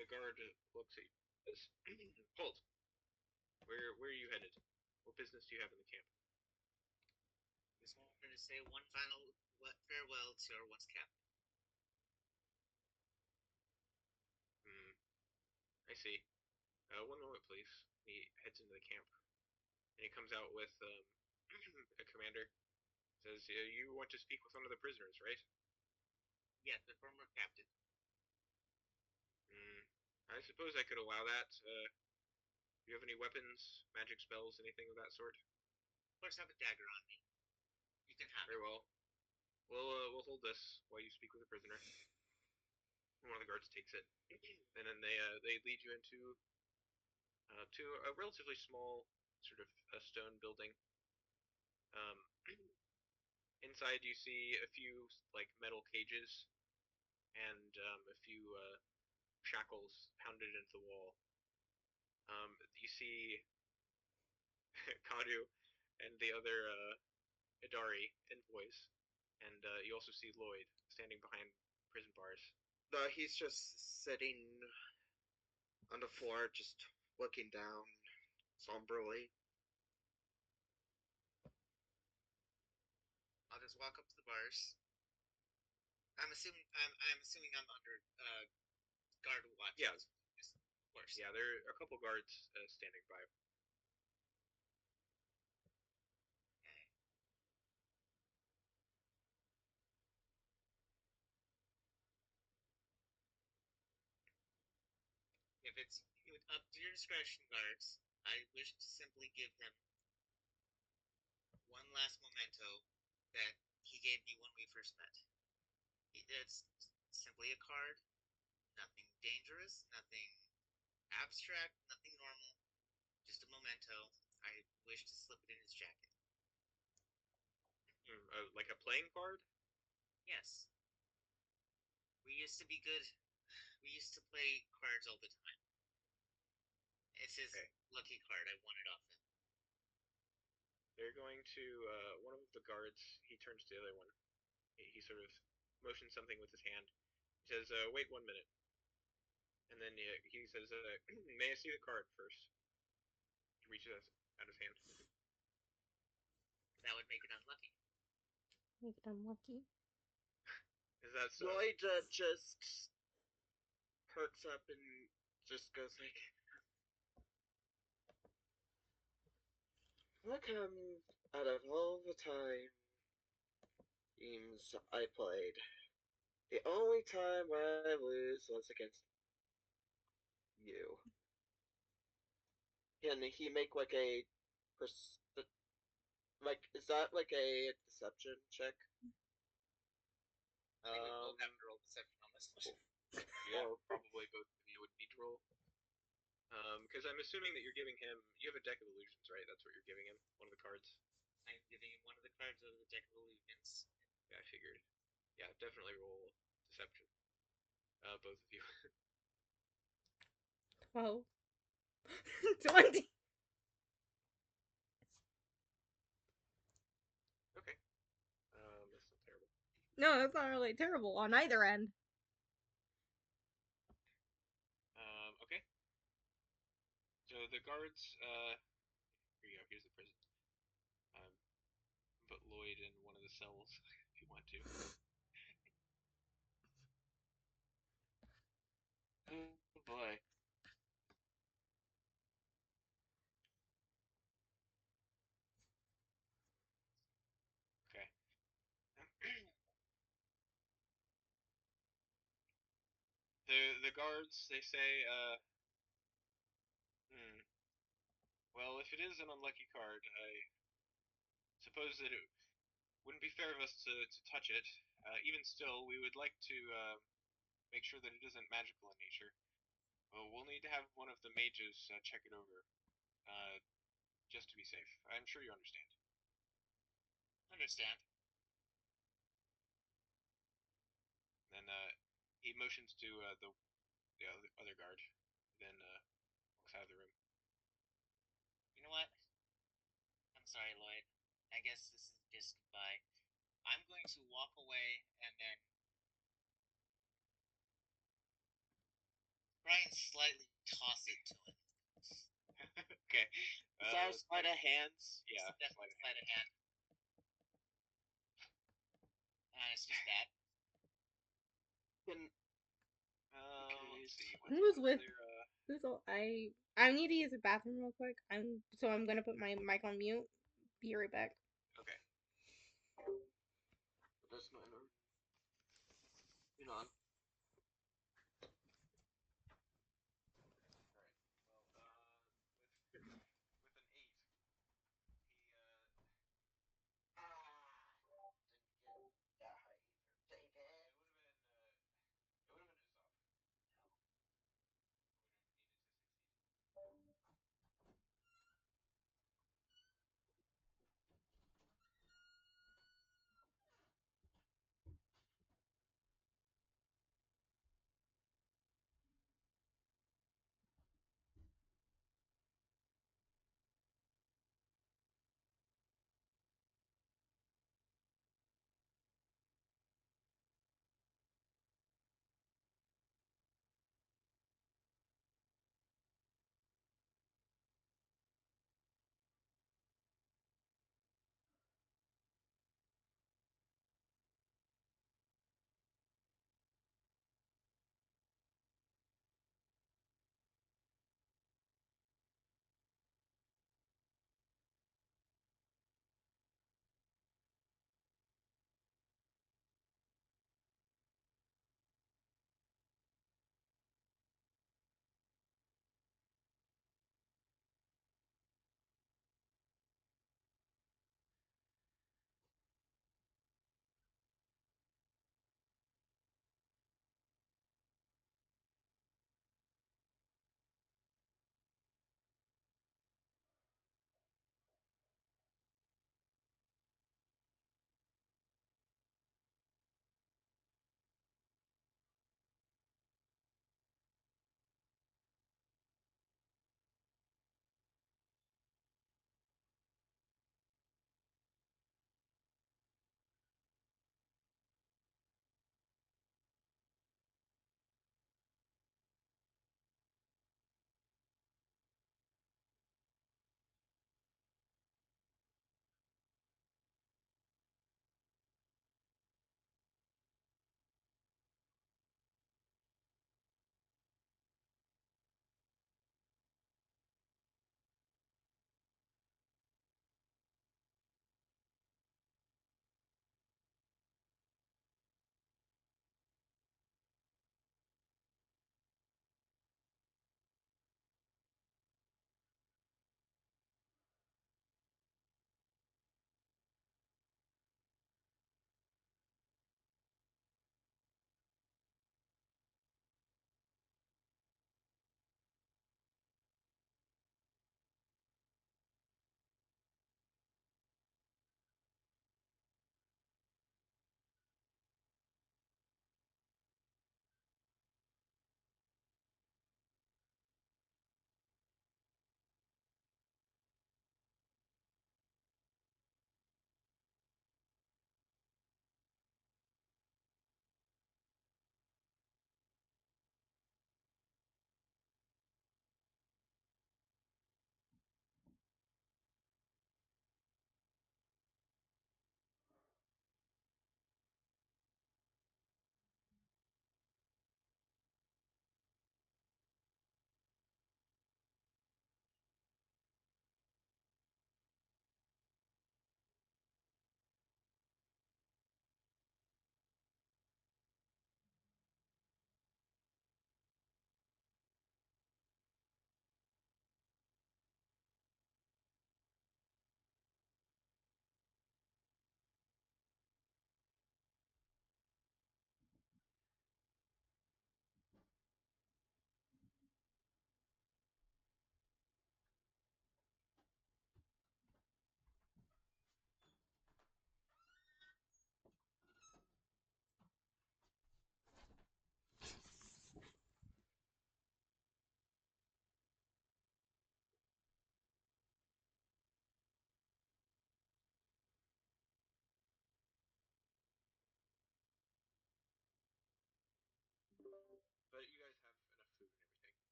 The guard looks at you. Says, "Halt. Where are you headed? What business do you have in the camp?" Just wanted to say one final farewell to our once captain. I see. One moment, please. He heads into the camp, and he comes out with a commander. Says, "You want to speak with one of the prisoners, right?" Yes, the former captain. I suppose I could allow that. Do you have any weapons, magic spells, anything of that sort? Of course, I have a dagger on me. You can have Very it. well. We'll hold this while you speak with the prisoner. One of the guards takes it, and then they lead you into to a relatively small sort of a stone building. Um, inside you see a few like metal cages and a few shackles pounded into the wall. You see Kadu and the other Idari envoys, and you also see Lloyd standing behind prison bars. He's just sitting on the floor, just looking down somberly. I'll just walk up to the bars. I'm assuming I'm under guard watch. Yeah. Of course. Yeah, there are a couple guards standing by. If it's up to your discretion, guards, I wish to simply give him one last memento that he gave me when we first met. It's simply a card, nothing dangerous, nothing abstract, nothing normal, just a memento. I wish to slip it in his jacket. Like a playing card? Yes. We used to be good. We used to play cards all the time. It's his lucky card. I won it off him. They're going to one of the guards. He turns to the other one. He sort of motions something with his hand. He says, "Wait 1 minute," and then he says, "May I see the card first?" He reaches out his hand. That would make it unlucky. Make it unlucky. Is that so? Lloyd just perks up and just goes like, "How come out of all the times I played, the only time I lose was against you?" Can he make like a is that like a deception check? I think we both have to roll deception on this one. Yeah, probably both of you would need to roll. Because I'm assuming that you're giving him. You have a deck of illusions, right? That's what you're giving him. One of the cards. I'm giving him one of the cards out of the deck of illusions. Yeah, I figured. Yeah, definitely roll deception. Both of you. 12. 20. Okay. That's not terrible. No, that's not really terrible on either end. Okay. So the guards. Here you go. Here's the prison. Put Lloyd in one of the cells if you want to. Oh boy. Okay. The guards, they say, well, if it is an unlucky card, I suppose that it wouldn't be fair of us to touch it. Even still, we would like to make sure that it isn't magical in nature. Well, we'll need to have one of the mages check it over, just to be safe. I'm sure you understand. Understand. And he motions to the other guard, then walks out of the room. You know what? I'm sorry, Lloyd. I guess this is just goodbye. I'm going to walk away and then try and slightly toss it to him. Okay. Is that a sleight of hands? Yeah. Definitely sleight of hand. And it's just that. Can Okay, let's see. Who's what's with- their, Who's all, I need to use the bathroom real quick. I'm gonna put my mic on mute. Be right back. Okay. That's not enough. You know. With an 8, he Didn't get that high either. Dang it. it would have been Usopp.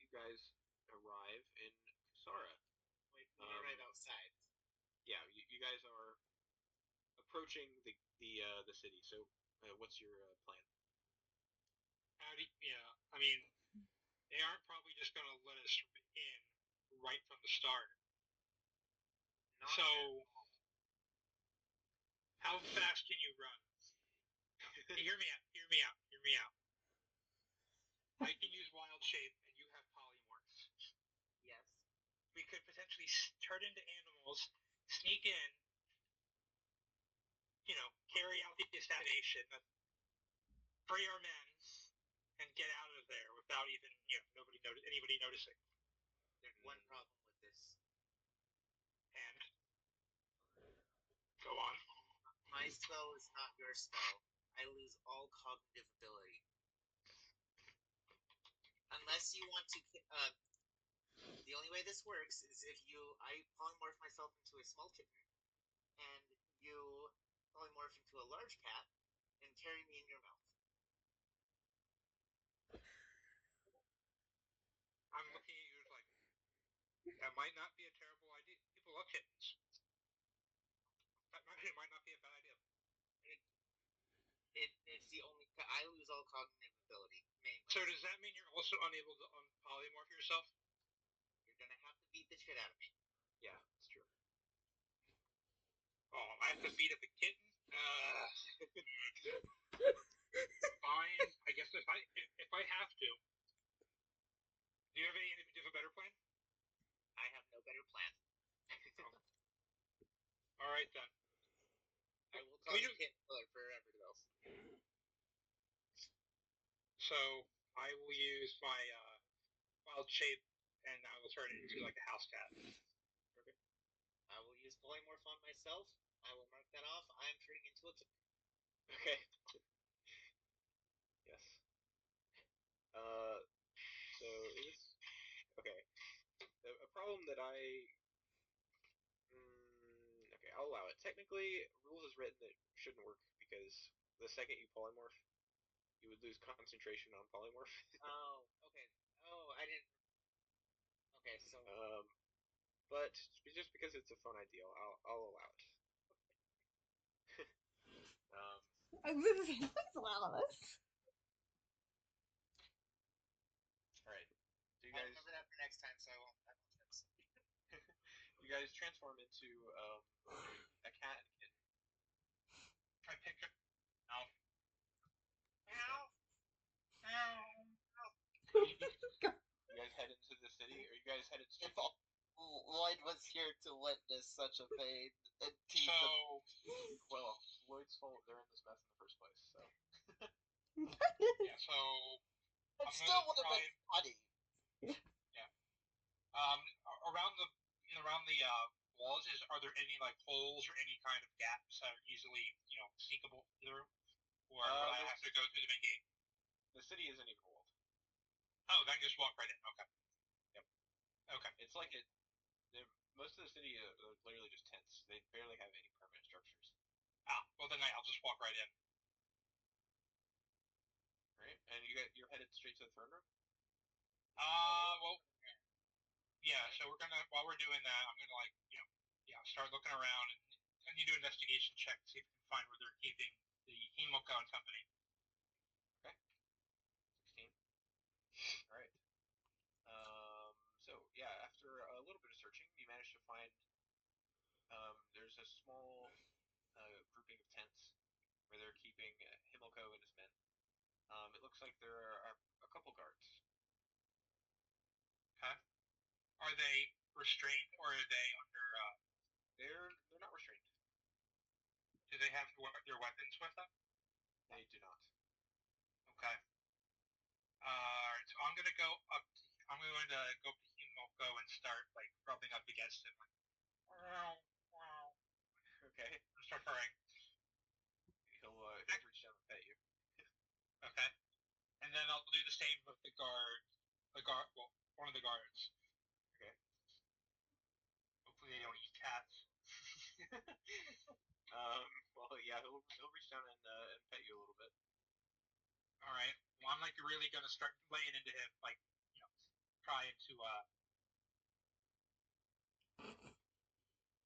you guys arrive in Kusara. Wait, we arrive outside. Yeah, you guys are approaching the city. So, what's your plan? Yeah, I mean, they aren't probably just going to let us in right from the start. Not So, how fast can you run? Hey, hear me out. Hear me out. Hear me out. I can use wild shape, and you have polymorphs. yes. We could potentially turn into animals, sneak in, carry out the assassination, free our men, and get out of there without even anybody noticing. There's one problem with this. And go on. My spell is not your spell. I lose all cognitive ability. Unless you want to. The only way this works is if I polymorph myself into a small kitten, and you polymorph into a large cat, and carry me in your mouth. I'm looking at you like, that might not be a terrible idea. People love kittens. That might not be a bad idea. It's the only. I lose all cognitive ability. Mainly. So does that mean you're also unable to polymorph yourself? You're gonna have to beat the shit out of me. Yeah, it's true. Oh, I have to beat up a kitten? Fine. I guess if I have to. Do you have a better plan? I have no better plan. All right then. I will call you Kitten Killer forever, though. So I will use my wild shape, and I will turn it into like a house cat. Okay. I will use polymorph on myself. I will mark that off. I am turning into a kitten. Okay. Yes. So it's okay. A problem that okay, I'll allow it. Technically, rules is written that shouldn't work because the second you polymorph, you would lose concentration on polymorph. Oh, okay. Oh, I didn't. Okay, so. But just because it's a fun idea, I'll allow it. Please allow us. All right. So you I'll guys remember that for next time, so I won't fix it. you guys transform into a cat and kitten. I pick up. Ow. You guys head into the city, or you guys headed straight? If Lloyd was here to witness such a pain and tease So Well, Lloyd's fault they're in this mess in the first place. So yeah, so it I'm still gonna would have been funny. Around the walls, are there any like holes or any kind of gaps that are easily seekable through, or would I have to go through the main gate? The city isn't even walled. Oh, then just walk right in. Okay. Yep. Okay. It's like most of the city are literally just tents. They barely have any permanent structures. Well then I'll just walk right in. Right, and you're headed straight to the throne room. Well, yeah. So while we're doing that, I'm gonna start looking around and I need to do an investigation check to see if we can find where they're keeping the Himoko and company. Okay. 16. All right. So yeah, after a little bit of searching, you managed to find there's a small grouping of tents where they're keeping Himoko and his men. It looks like there are a couple guards. Okay. Are they restrained or are they under? They're not restrained. Do they have their weapons with them? They do not. Okay. Alright, so I'm going to go up to Himoko and start like rubbing up against him, like wow. Okay. Start purring. He'll reach down and pet you. Okay. And then I'll do the same with one of the guards. Okay. Hopefully they don't eat cats. Well, yeah, he'll reach down and pet you a little bit. All right. Well, I'm like really gonna start laying into him, like trying to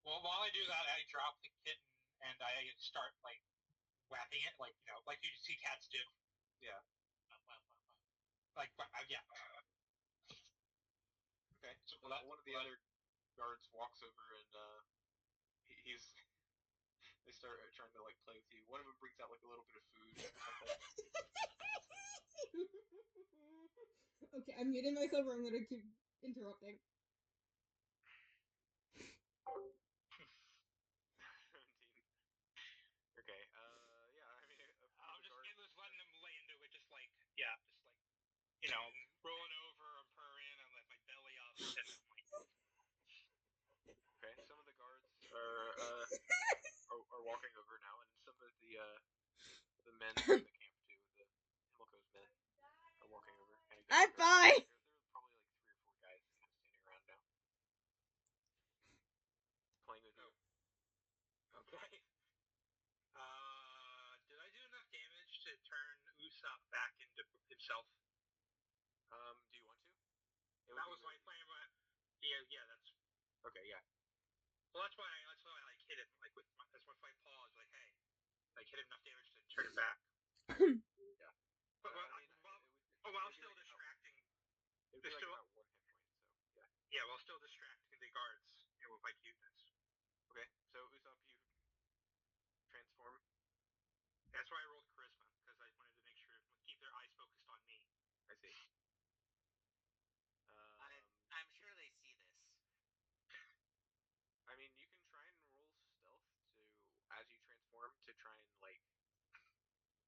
well, while I do that, I drop the kitten and I start like whapping it, like like you see cats do. Yeah. Like yeah. Okay. So one of the other guards walks over and he's they start trying to like play with you. One of them brings out like a little bit of food or something. Okay, I'm muting myself or I'm gonna keep interrupting. 17. Okay. Yeah. I mean, I'm just guards. just letting them lay into it, just like rolling over, I'm purring, I'm like my belly up, and I'm like. Okay. Some of the guards are walking over now, and some of the men in the camp too, the Himmelko's men, are walking over. I'm fine. There are probably like 3 or 4 guys kind of standing around now, playing with you. Okay. Did I do enough damage to turn Usopp back into himself? Do you want to? That was my plan, but yeah, that's okay. Yeah. well. That's why I like hit him like that's my fight pause. Like, hey, like hit him enough damage to turn him back. Yeah. But while still distracting. It would be like about 1 hit point. So yeah. Yeah, while still distracting the guards, with my cuteness. Okay. So Usopp, you transform. That's why I rolled charisma, because I wanted to make sure keep their eyes focused on me. I see. I'm sure they see this. I mean, you can try and roll stealth as you transform to try and like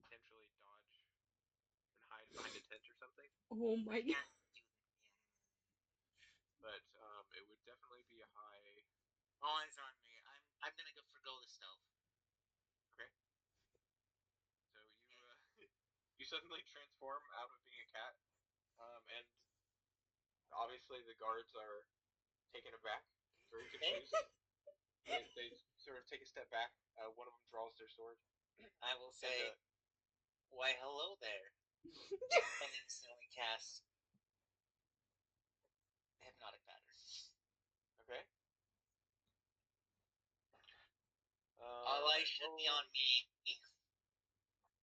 potentially dodge and hide behind a tent or something. Oh my god. But it would definitely be a high. All eyes are on me. I'm gonna forgo the stealth. Okay. So you suddenly transform out of being a cat, and obviously the guards are taken aback, very confused. They sort of take a step back. One of them draws their sword. I will say, "Why, hello there," and instantly cast hypnotic pattern. Okay. All eyes should be on me.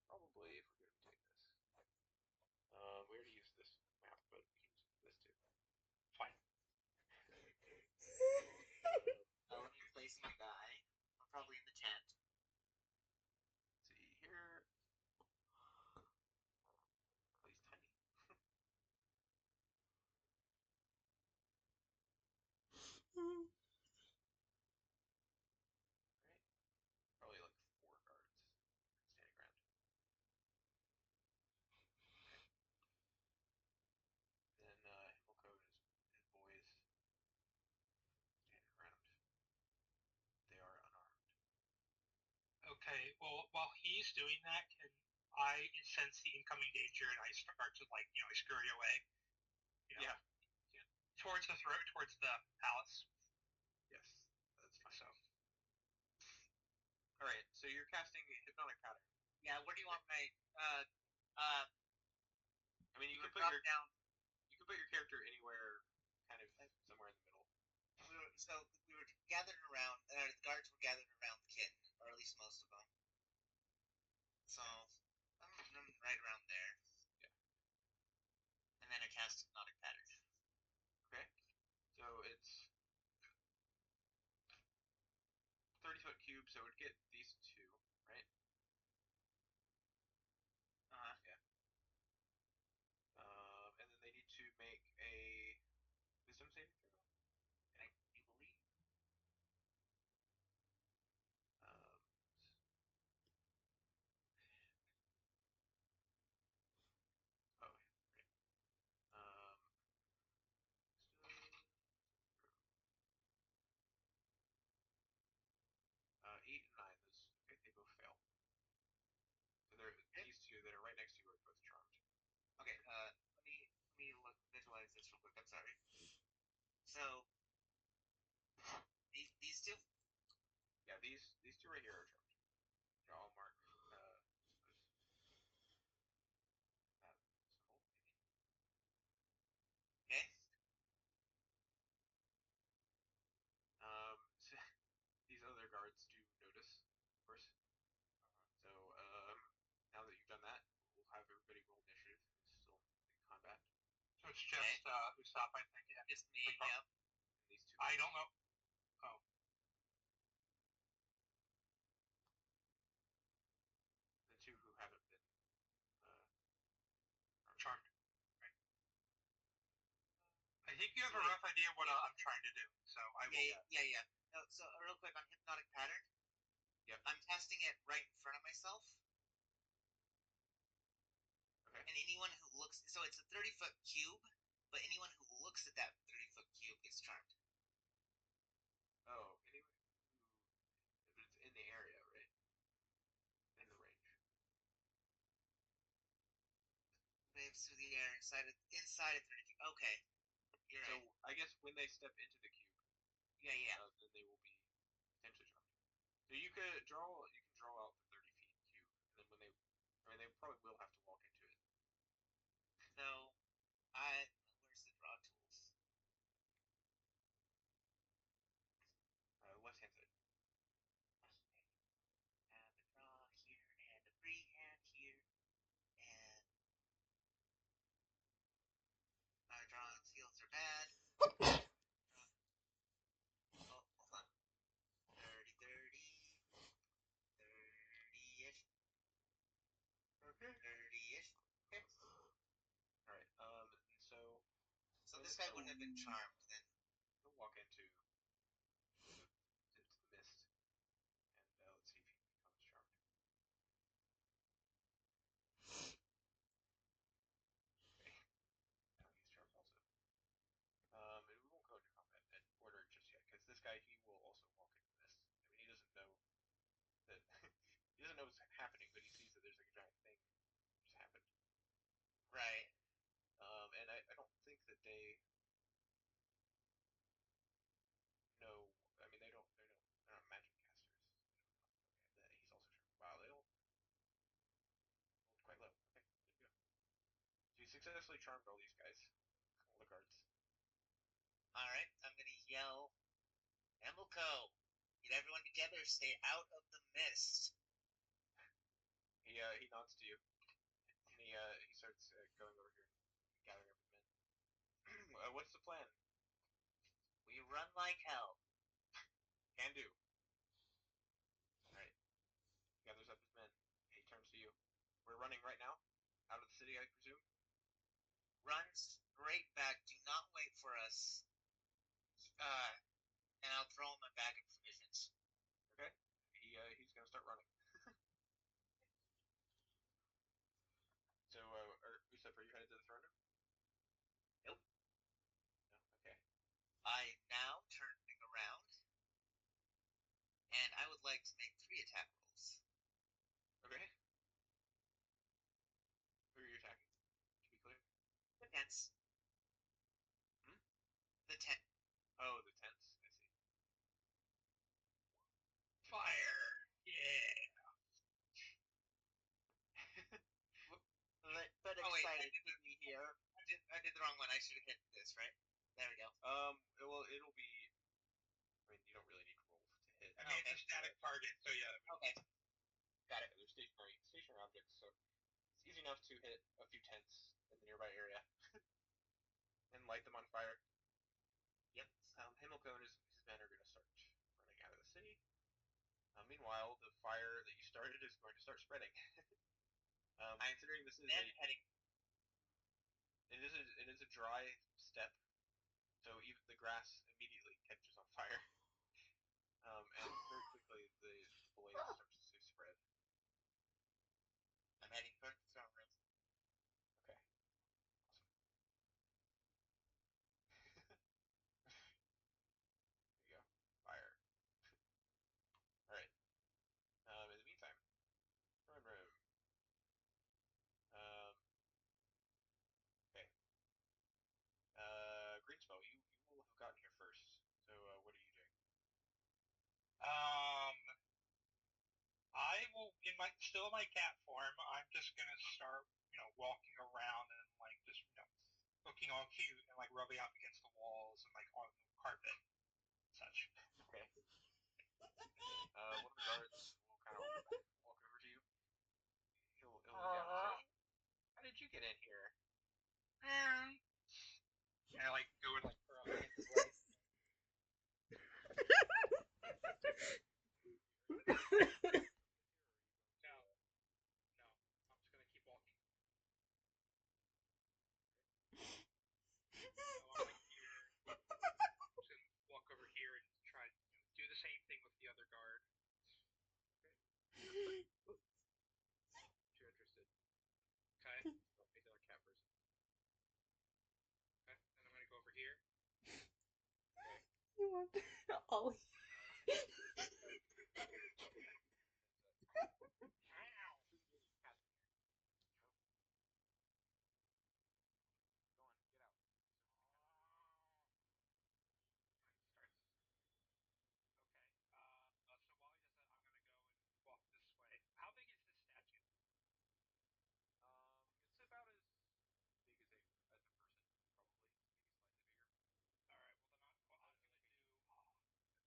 Probably, if we're going to take this. We already used this map, but we can use this too. Fine. Let me place my guy. I'm probably in the tent. Let's see here. He's tiny. Right. Probably like 4 guards standing around. Okay. Then Himmelko and his boys standing around. They are unarmed. Okay, well, while he's doing that, can I sense the incoming danger and I start to I scurry away? Yeah. Towards the throat, towards the palace. Yes, that's fine. So. All right, so you're casting hypnotic pattern. Yeah, where do you want my I mean, you can put your down. You can put your character anywhere, kind of somewhere in the middle. So we were gathered around, the guards were gathered around the kitten, or at least most of them. So I'm right around there. Yeah. And then I cast hypnotic pattern. Okay. So it's 30-foot cube, so it would get these 2, right? Yeah. And then they need to make a wisdom saving throw. I do believe. Oh, right. 8 and 9. Those okay, they both fail. So these 2 that are right next to you are both charmed. Okay, let me visualize this real quick. I'm sorry. So these 2. Yeah, these 2 right here are charmed. They're all marked. Okay. It's just Usopp, I think. And Just me, the- yeah. These two. I don't know. Oh. The two who haven't been. Charmed. Right. I think you have a rough idea what I'm trying to do, so I will. Yeah. No, so real quick on hypnotic pattern. Yep. I'm casting it right in front of myself. Okay. And anyone who looks, so it's a 30-foot cube, but anyone who looks at that 30-foot cube gets charmed. Oh, anyone who. If it's in the area, right? In the range. Waves through the air inside of 30 feet. Okay. You're So right. I guess when they step into the cube, Yeah. then they will be potentially charmed. So you can draw out the 30 feet cube, and then when they probably will have to walk into it. So, where's the draw tools? Left hand side. Have a draw here and a freehand here, and my drawing skills are bad. Oh, hold on. 30-ish. Okay. 30-ish. Okay. All right. And so this guy wouldn't have been charmed then. he'll walk into the mist, and let's see if he becomes charmed. Okay. Now he's charmed also. And we won't go into combat in order just yet, because this guy, he will also walk into the mist. I mean, he doesn't know that he doesn't know what's happening, but he sees that there's like a giant thing just happened. Right. And I don't think that they know. I mean, they're not magic casters. They don't know. Okay, he's also charmed. Wow, they all rolled quite low. Okay, good to go. So you successfully charmed all these guys, all the guards. Alright, I'm gonna yell, Hamilco, get everyone together, stay out of the mist. He nods to you, and he starts going over here and gathering up his men. What's the plan? We run like hell. Can do. Alright. Gathers up his men. He turns to you. We're running right now? Out of the city, I presume? Run straight back, do not wait for us. And I'll throw him a bag of provisions. Okay. He's gonna start running. So, Usopp, are you headed to the throne room? Nope. No? Okay. I now turn thing around, and I would like to make 3 attack rolls. Okay. Who are you attacking? To be clear. The tents. Hmm? The tent. Oh, the tents. I see. Fire! Yeah! But Oh, wait, excited to be here. I did the wrong one. I should have hit this, right? There we go. Well, it'll be. I mean, you don't really need to roll to hit. I mean, it's a static target, so yeah. Okay. Got it. They're stationary objects, so it's easy enough to hit a few tents in the nearby area and light them on fire. Yep. Hamilco and his men are going to start running out of the city. Meanwhile, the fire that you started is going to start spreading. Considering this is Then heading. it is a dry steppe, so even the grass immediately catches on fire. And very quickly the blaze starts to spread. I'm heading for the throne room. Okay. Awesome. There you go. Fire. Alright. In the meantime, throne room. Okay. Greenspow, you will have gotten here first. So, what are you doing? I will still in my cat form. I'm just gonna start, walking around and just, looking all cute and rubbing up against the walls and on the carpet, and such. Okay. One of the guards will kind of walk over to you. He'll look down and say, "How did you get in here?" god. Ollie. Go on, get out. Starts. Okay. So while he does that, I'm gonna go and walk this way. How big is this statue? It's about as big as a person, probably, maybe slightly bigger. All right. Well, then I'm gonna do.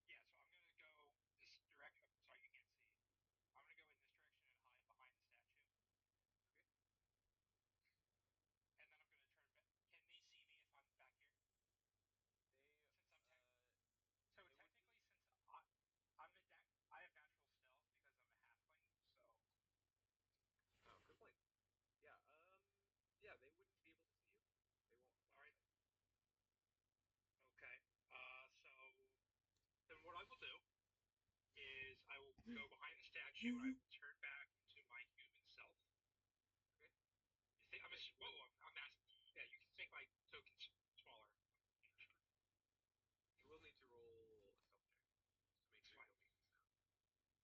Yeah. So I'm gonna go this direction. Sorry, you can't see. I'm gonna go in this direction and hide behind the statue. Okay. And then I'm gonna turn back. Can they see me if I'm back here? They Since I'm so it would technically, be- since I have natural stealth because I'm a halfling. So Oh, good point. Yeah. Yeah, they wouldn't be able to see you. They won't. all right. Okay. So then what I will do is I will go behind the statue and I will turn back into my human self. Okay. You think I'm asking. Yeah, you can make my tokens smaller. You will need to roll a stealth check just to make sure you don't make a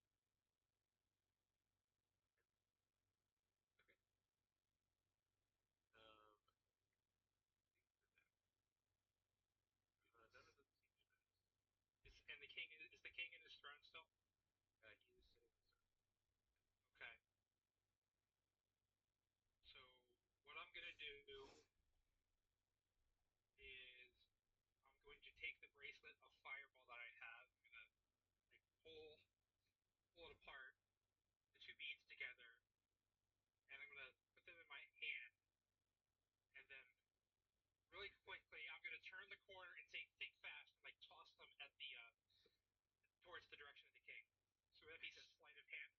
sound. Okay. None of them seem to notice. And the king is the king in his throne still? He is sitting on the surface. Okay. So what I'm gonna do is I'm going to take the bracelet of fireball that I have. I'm gonna like pull it apart, the two beads together, and I'm gonna put them in my hand, and then really quickly I'm gonna turn the corner and say "think fast" and like toss them at the towards the direction of the king. So would that be sleight of hand?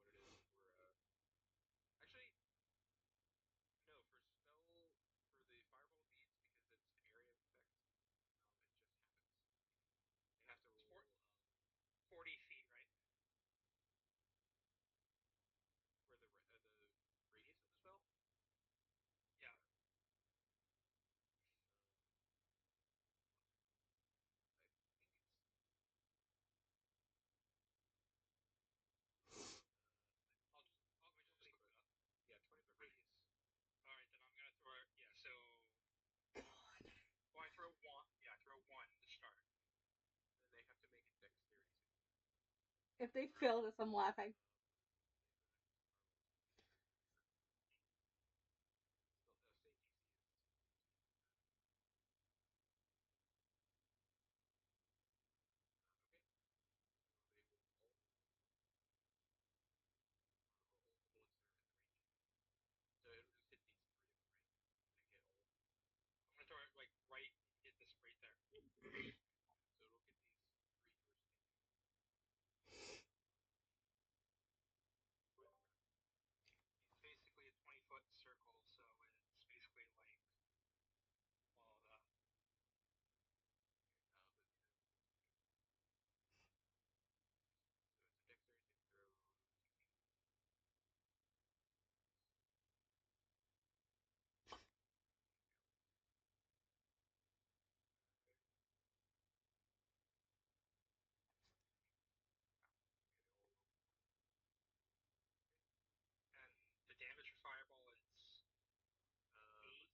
So I think remember what it is for. Actually, no. For the fireball beads because it's an area of effect. It just happens. They have to roll. 40 feet, right? Where the radius of the spell? Yeah. I think it's. I'll just look it up. Yeah, 20-foot radius. All right, then I'm gonna throw it. Yeah, so. I throw one. Yeah, I throw one to start. Then they have to make a dexterity save. If they fail this, I'm laughing. State DC is. Okay. They will all bullets that are in the range. So it'll just hit these three of them, right? They get all. I'm gonna throw it like right. Hit this right there. So it'll hit these three who are standing. It's basically a 20-foot circle, so it's basically like all the. So it's a dexterity saving throw. And the damage for fireball is 8.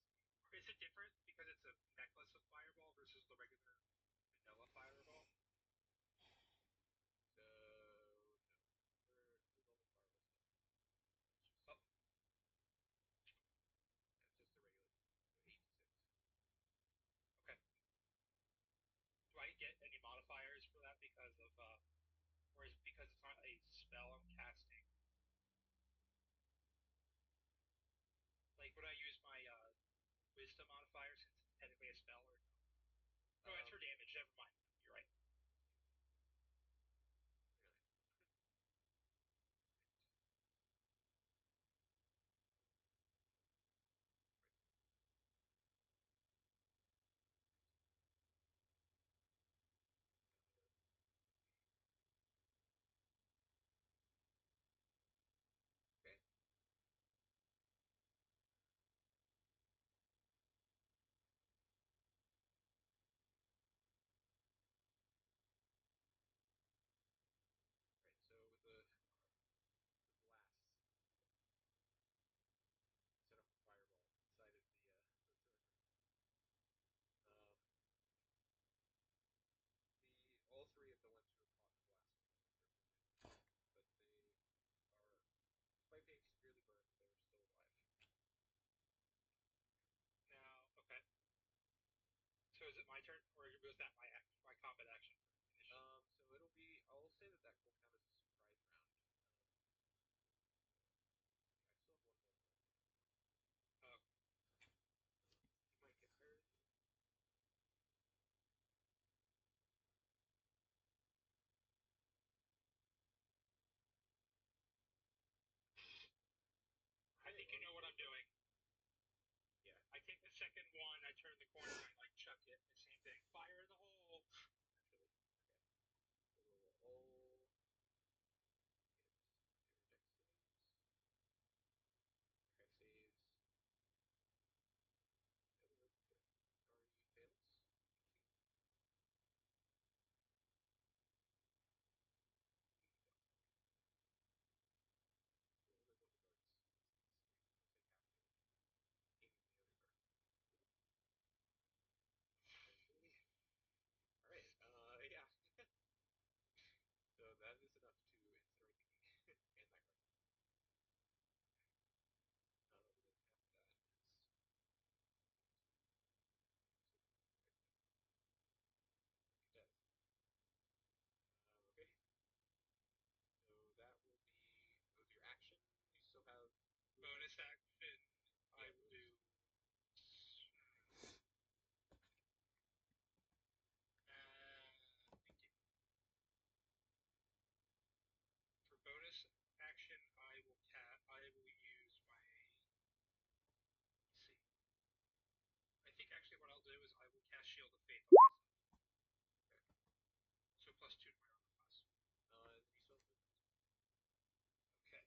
Is it different because it's a necklace of fireball versus the regular vanilla fireball? So no, for normal fireball stuff. Oh. It's just a regular 8 to 6. Okay. Do I get any modifiers for that because of or is it because it's not a spell I'm casting? Like, would I use my wisdom modifier since it's technically a spell or no? Oh, that's for damage. Never mind. You're right. Really? Okay. my turn, or was that my combat action? So it'll be. I'll say that will count as a surprise round. I still have one more. You might get hurt. I think you know what I'm doing. Yeah. I take the second one, I turn the corner, and I like chuck it. The same thing. Fire in the hole. Actually, okay. So we'll all get your deck saves. Deck saves. Edward already fails. Alright, yeah. So that is enough to incinerate the king and that card. Then after that is death. Okay. So that will be with your action. You still have Bonus action. I will do. Thank you. For bonus action, I will use my. Let's see. I think actually what I'll do is I will cast Shield of Faith on myself. Okay. So +2 to my armor class. You still have movement. Okay.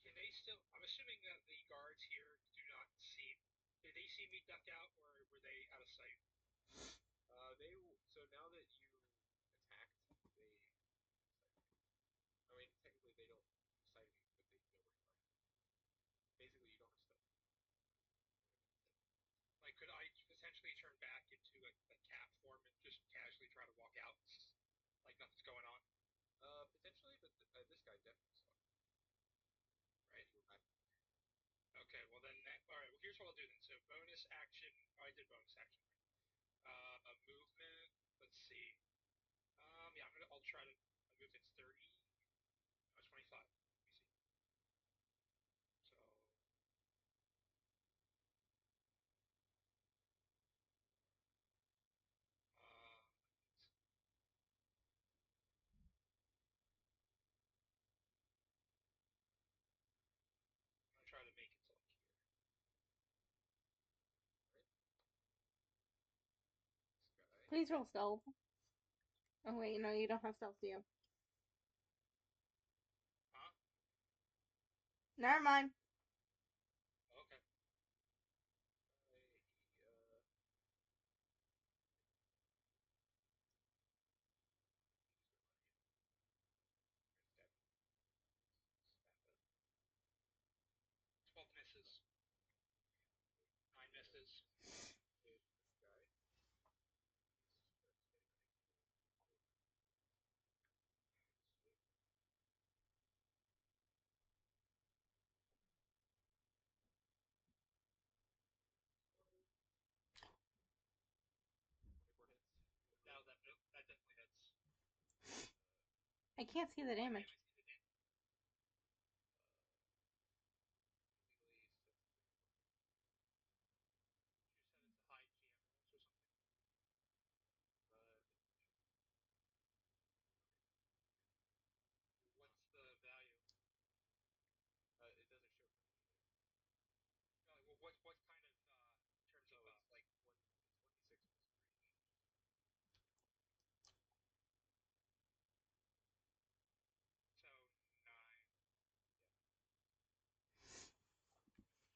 Can they still? I'm assuming that the guards here do not see. Did they see me duck out, or were they out of sight? So now that you attacked, they. I mean, technically they don't sight you, but they know where you are. Basically, you don't have stealth. Like, could I potentially turn back into a cat form and just casually try to walk out, like nothing's going on? Potentially, but this guy definitely saw you. Right. Okay. Well then, all right. Well, here's what I'll do then. So bonus action. Oh, I did bonus action. Movement. Let's see. Yeah, I'll try to. My movement's 30. No, 25. Let me see. So. I'm gonna try to make it to like here. Right. This guy. Please roll stealth. Oh wait, no, you don't have stealth, do you? Huh? Never mind. Okay. He, 12 misses. 9 misses. This guy. No, that definitely hits. I can't see the damage. I see the damage. You said it's a high GM rolls or something? What's the value? It doesn't show for me either. Well, what kind of in terms of like 1d6 plus 3. So 9. Yeah.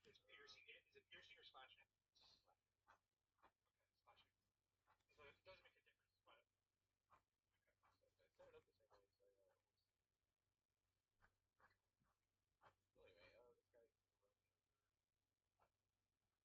Is piercing it? Is it piercing or slashing? Okay, slashing. So it doesn't make a difference, but okay. So I set it up the same way, so so anyway, this guy's gonna run over.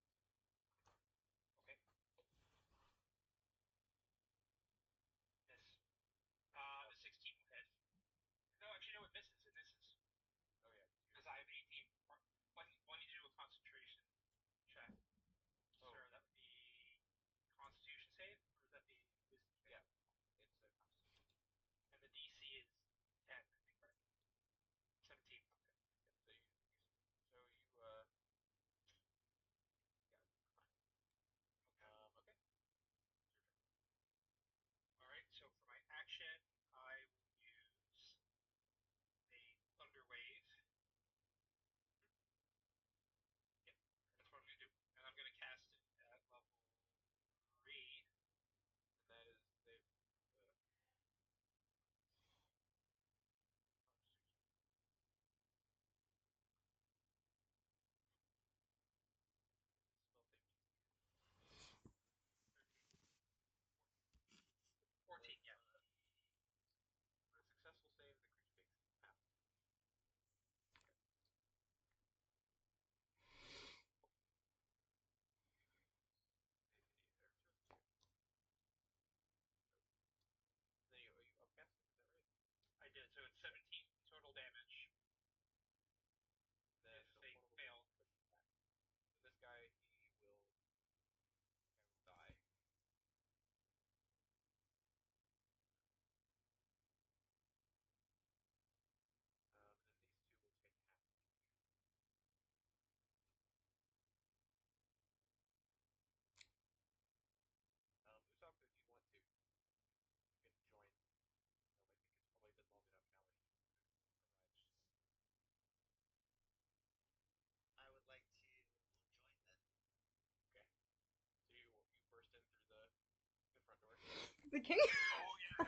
The king. Oh yeah.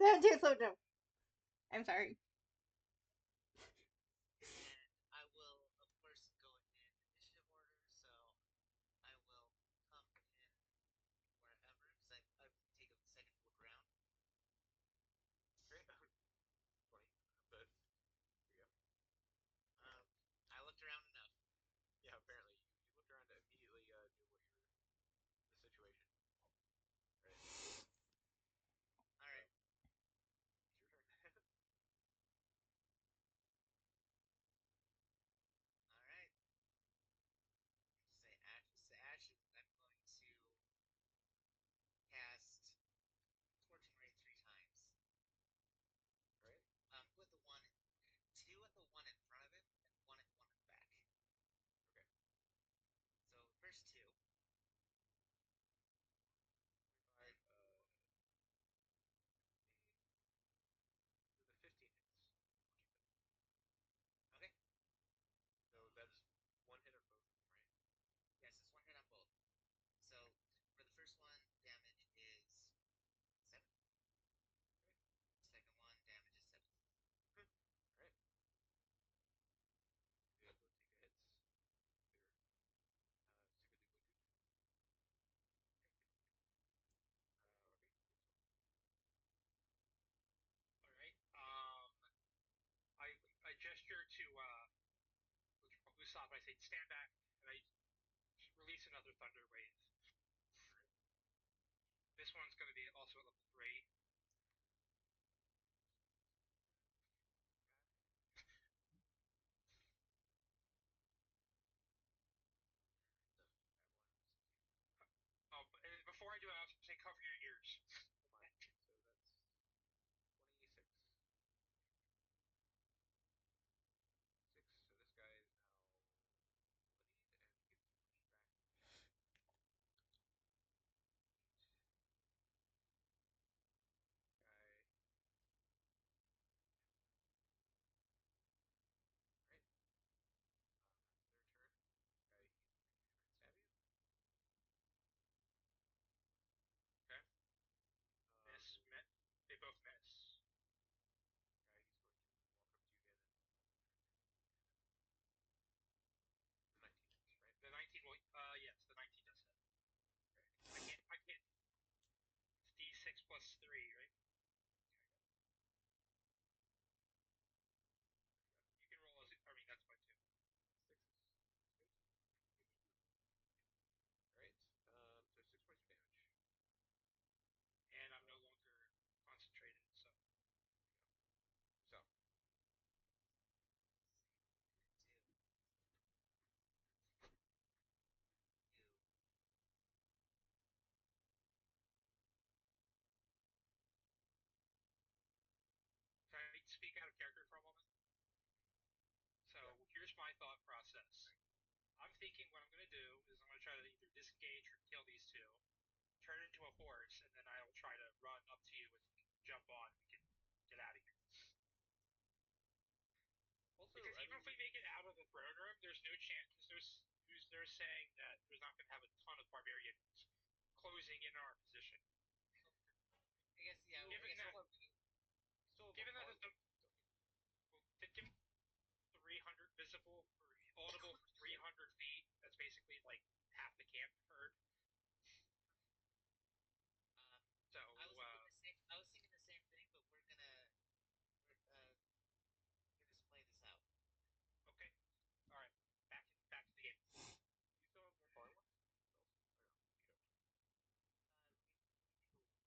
That too slow down. I'm sorry. And I will, of course, go in initiative order, so I will come in wherever, because I take a second look around. Great. Funny, but here you go. I looked around enough. Yeah, apparently you looked around and immediately knew what the situation. Right. All right. It's your turn. All right. Say ashes. I'm going to cast Scorching Ray 3 times. Right. With the one, 2 at the one in front of him, and one at the back. Okay. So first 2. 25. The 15 hits. I'll keep it. Okay. So that's one hit or both of them, right? Yes, it's one hit on both. So for the first one, damage is 7. Okay. Second one, damage is 7. Alright. Yeah, go take the hits. They're severely wounded. Okay. All right. I gesture to Usopp. I say, stand back, and I release another thunder wave. This one's going to be also at level 3. And before I do it, I'll say cover your ears. Oh my. So that's 26. 6. So this guy is now bloodied and he gets pushed back. Guy. Alright. Their turn. Guy, he's going to try and stab you. Okay. Miss. They both miss. Guy, he's going to walk up to you again and the 19 hits, right? The 19 will. Yes, the 19 does hit. Okay. I can't. It's D6 plus 3, right? You can roll as. I mean, that's fine too. 6 is good. Alright. So 6 points of damage. And I'm no longer concentrated, so. So. Can I speak out of character for a moment? So here's my thought process. I'm thinking what I'm going to do is I'm going to try to either disengage or kill these 2, turn into a horse, and then I'll try to run up to you and jump on. We can get out of here. Also, because even if we make it out of the throne room, there's no chance. Because they're saying that there's not going to have a ton of barbarians closing in our position. I guess, yeah. Given that, given that given 300 visible or audible for 300 feet, that's basically like half the camp heard. So I was thinking the same thing, but we're gonna play this out. Okay. All right. Back to the game. You still have more far ones? Or no? You don't. Let me take a look.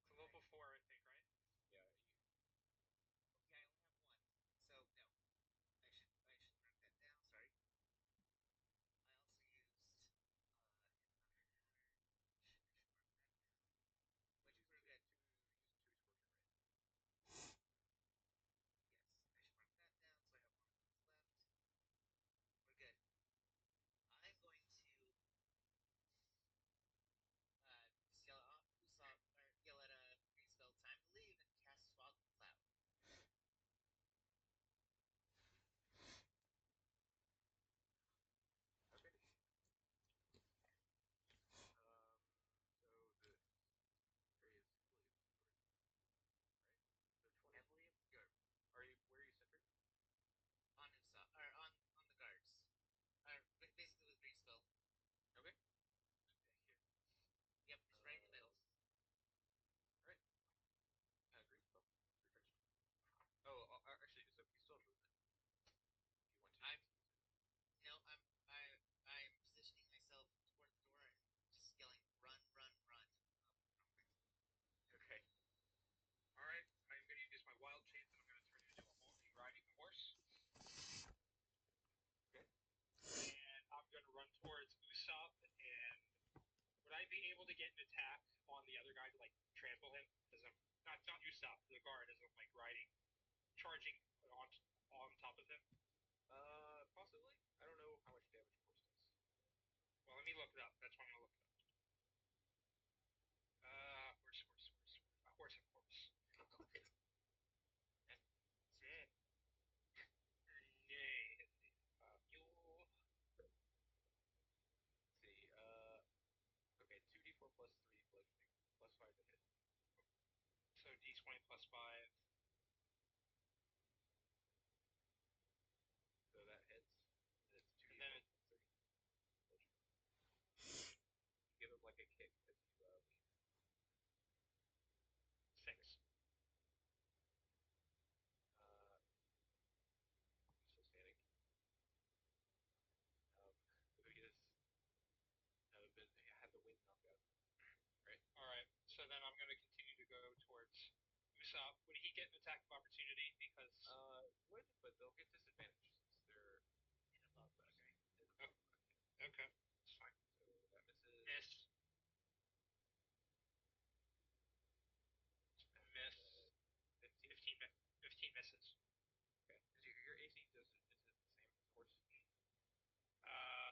It's a level 4, I think, right? Yeah. be able to get an attack on the other guy to like trample him? As I'm not Usopp, the guard, as I'm like charging on top of him. Possibly. I don't know how much damage force does. Well, let me look it up. That's why I'm gonna look it up. Horse, of course. That's it. Nay. Mule. Let's see. Okay, 2d4 plus 3 bludgeoning, plus 5 to hit. So d20 plus 5. So that hits. And it's 2d4 And then plus 3. You give him like a kick as you leave. 6. Still standing. He has had the wind knocked out. Right? Alright, so then I'm going to continue to go towards Usopp. Would he get an attack of opportunity? Because. Would, but they'll get disadvantage since they're above us. Okay, it's fine. So that misses. Miss. Miss. 15 misses. Okay. Is your AC is it the same, of course? I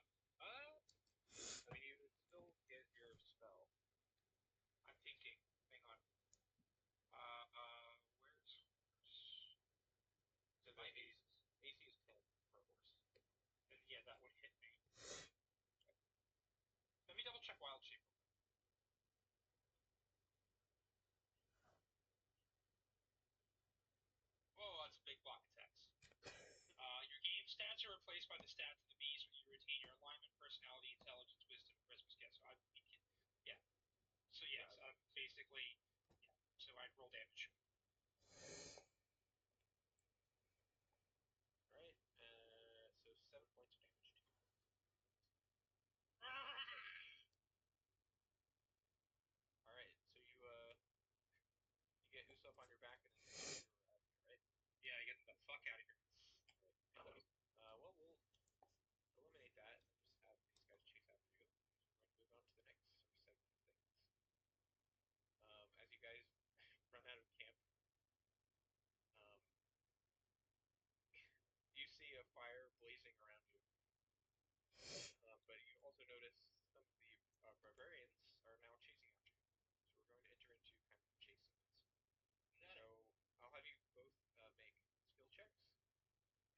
mean, you would still get your spell. I'm thinking. Hang on. Where's So my the AC is 10 for a horse. And yeah, that would hit me. Let me double check Wild Shape. Whoa, that's a big block of text. Your game stats are replaced by the stats of the beast, but you retain your alignment, personality, intelligence, wisdom, charisma, skill. So yeah. So yes, basically, yeah. So I'd roll damage. Alright, so 7 points of damage to you. Alright, so you get Usopp on your back and then you're out of here, right? Yeah, I get the fuck out of here. Right. Well, we'll eliminate that and just have these guys chase after you. We're going to move on to the next segment of things. As you guys run out of camp, you see a fire blazing around you. But you also notice some of the barbarians are now chasing after you. So we're going to enter into kind of chase sequence. So I'll have you both make skill checks.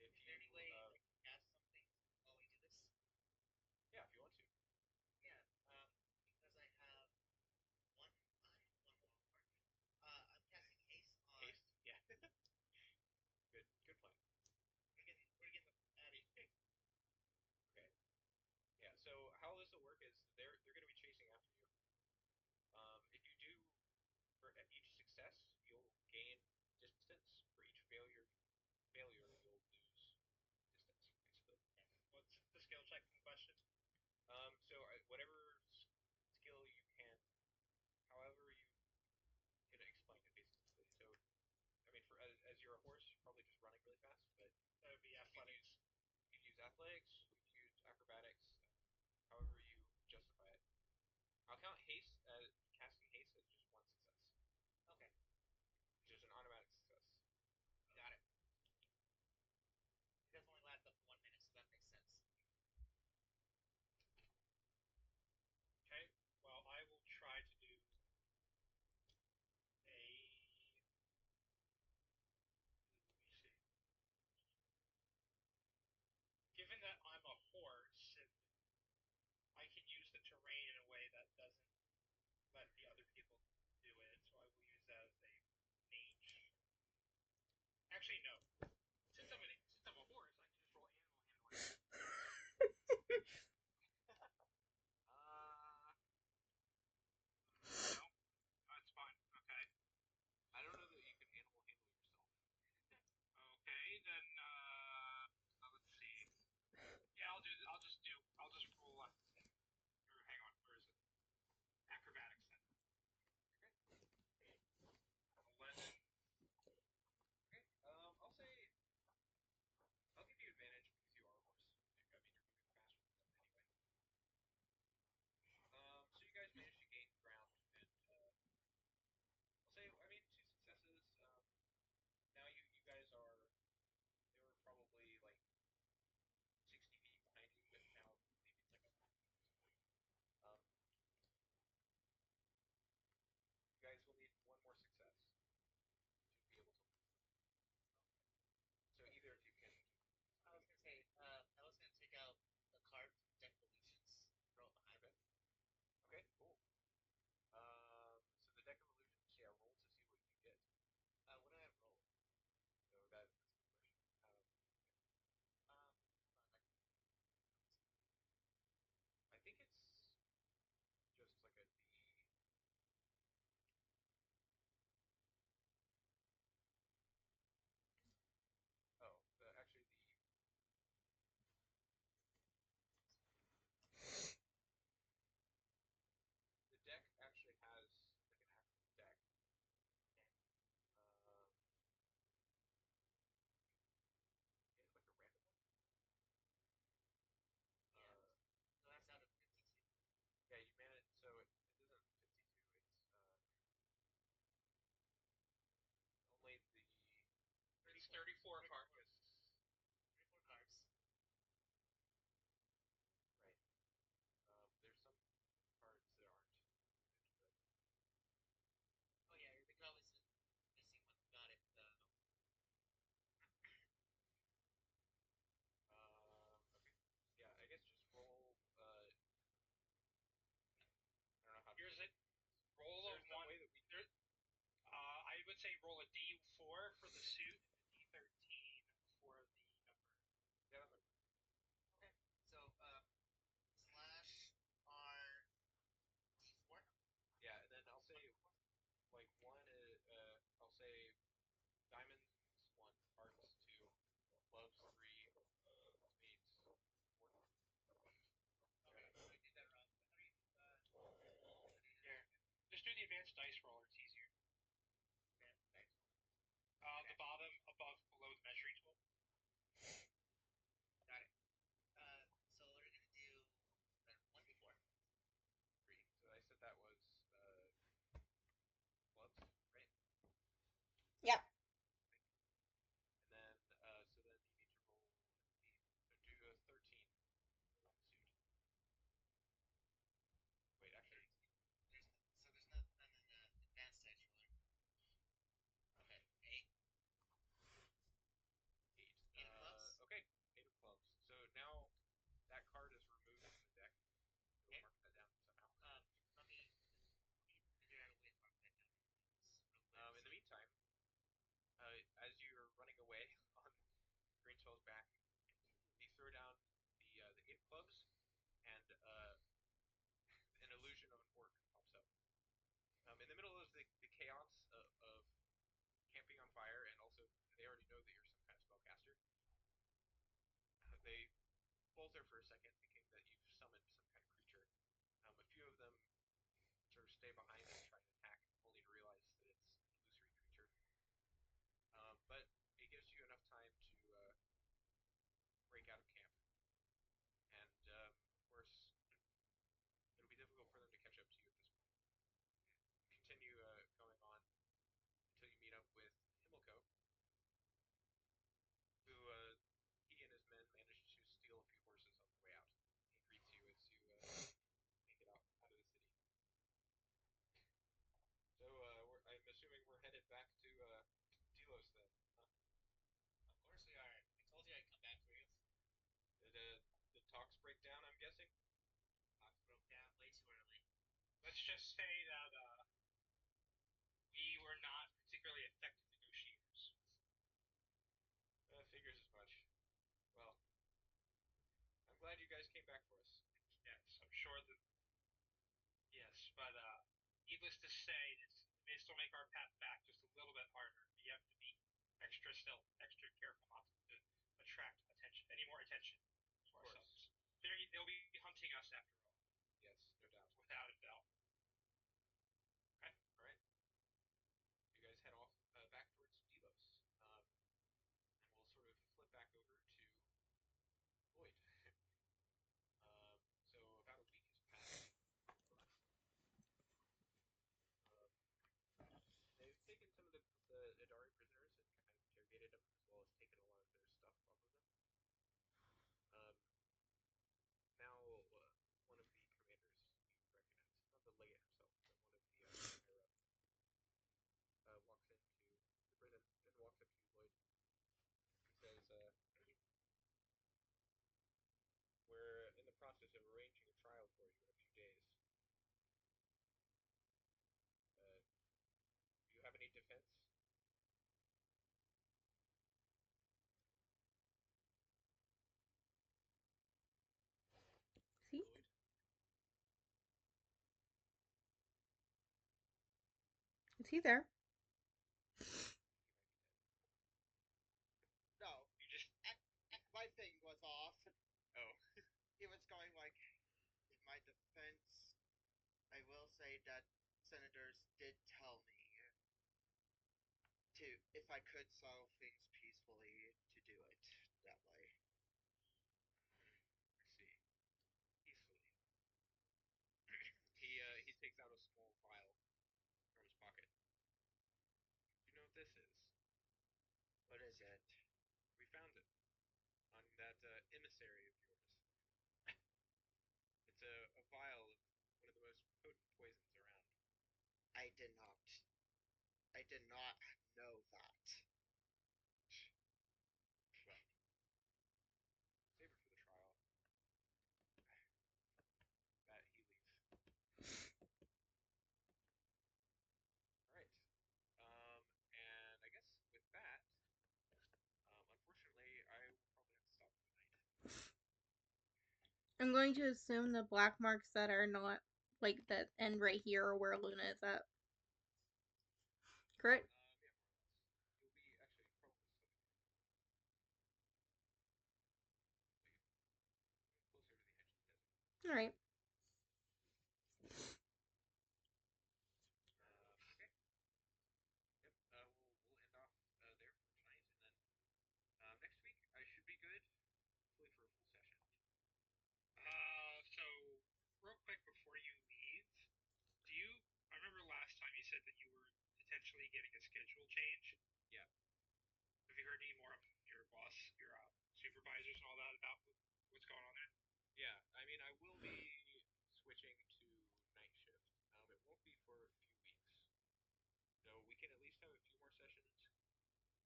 If Is there any way I can cast something while we do this? Yeah, if you want to. Yeah, because I have one more part. I'm casting haste on. Haste, yeah. Good plan. We're getting out of here. Okay. Yeah. So how this will work is they're going to be chasing after you. If you do, for each success, you'll gain distance. For each failure, you'll lose distance. Basically. What's the skill check in question? So whatever skill you can, however you can explain it, basically. So, I mean, for as you're a horse, you're probably just running really fast, but That would be athletics. You could use athletics, you could use acrobatics, however you justify it. I'll count haste as casting haste as just one success. Okay. Just an automatic success. Got it. It does only last up to 1 minute, so that makes sense. Okay. Well, I will try to do a. Let me see. Given that I'm a horse and I can use the terrain in a way that doesn't let the other people do it, so I will use that as a mage. Actually, no. Since I'm a horse, I can just roll animal handling. No, that's fine. Okay. I don't know that you can animal handle yourself. Okay, then let's see. Yeah, I'll just roll or hang on, where is it? Acrobatics then. Okay. 11. Okay. I'll say say roll a D4 for the suit and a D13 for the number. Yeah, that might work. Okay. So slash R D4. Yeah, and then I'll say like one. I'll say diamonds 1, hearts 2, clubs 3, spades 4. Okay, I did that wrong. Here, just do the advanced dice roller. It's easier. Advanced dice. The bottom, above, below the measuring tool. Got it. So we're gonna do 1d4. 3. So I said that was clubs, right? Yeah. And then so then you need to roll do a 13 suit. Wait, actually, There's no advanced dice roller. Okay, 8. 8. 8 of clubs. Okay, 8 of clubs. So now that card is removed from the deck. We'll Okay. mark that down somehow. Let me figure out a way to mark that down. In the meantime, as you're running away on Greenspell's back, you throw down the 8 of clubs, and an illusion of an orc pops up. In the middle of the chaos of camping on fire, and also they already know that you're some kind of spellcaster. They falter for a second, thinking that you've summoned some kind of creature. A few of them sort of stay behind and try to attack, only to realize that it's an illusory creature. But it gives you enough time to break out of camp. And, of course, it'll be difficult for them to catch up to you at this point. Continue going on until you meet up with Himmelco, who he and his men managed to steal a few horses on their way out. He greets you as you make it out of the city. So I'm assuming we're headed back to Delos then. Huh? Of course we are. I told you I'd come back for you. Did the talks break down, I'm guessing? Talks broke down way too early. Let's just say that we were not particularly effective negotiators. Figures as much. Well, I'm glad you guys came back for us. Yes, I'm sure that. Yes, but needless to say, it may still make our path back just a little bit harder. We have to be extra careful not to attract any more attention to ourselves. They'll be hunting us after all. Yes, no doubt. Without a doubt. Okay. All right. You guys head off back towards Delos, and we'll sort of flip back over to Lloyd. So about a week has passed. They've taken some of the Adari prisoners and kind of interrogated them, as well as taken a lot of their stuff off of them. Now, one of the commanders you recognize, not the legate himself, but one of the higher up, walks into the prison and walks up to Lloyd and says, "We're in the process of arranging a trial for you in a few days. Do you have any defense?" See? Lloyd? Is he there? No, You just my thing was off. Oh. It was going like, in my defense, I will say that senators did tell me to, if I could solve things peacefully, to do it that way. I see. Peacefully. He takes out a small vial from his pocket. Do you know what this is? What is it? We found it on that emissary of yours. It's a vial of one of the most potent poisons around. I did not know that. Well, save it for the trial. That he leaves. Alright. I'm going to assume the black marks that are not like that end right here are where Luna is at. Correct? Yeah, more or less. You'll be actually probably closer to the edge of the desert. All right. Okay. Yep. We'll end off there for tonight, and then next week I should be good, hopefully for a full session. So real quick before you leave, I remember last time you said that you were potentially getting a schedule change? Yeah. Have you heard any more from your boss, your supervisors and all that about what's going on there? Yeah, I mean, I will be switching to night shift. It won't be for a few weeks. So we can at least have a few more sessions.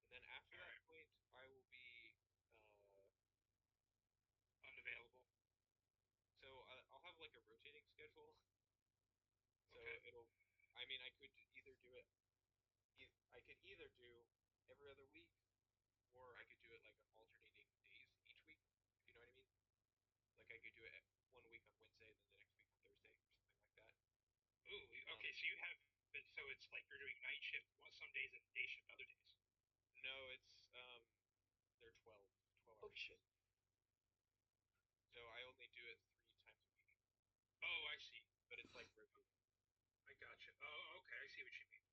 And then after that point, I will be unavailable. So I'll have like a rotating schedule. So Okay. I mean, I could either do it. I could either do every other week, or I could do it like alternating days each week. If you know what I mean. Like I could do it 1 week on Wednesday, then the next week on Thursday, or something like that. Ooh, okay. So you have it. So it's like you're doing night shift some days and day shift other days. No, it's they're 12 hours. Oh shit. So I only do it 3 times a week. Oh, I see. But it's like rotating. I gotcha. Oh, okay. I see what you mean.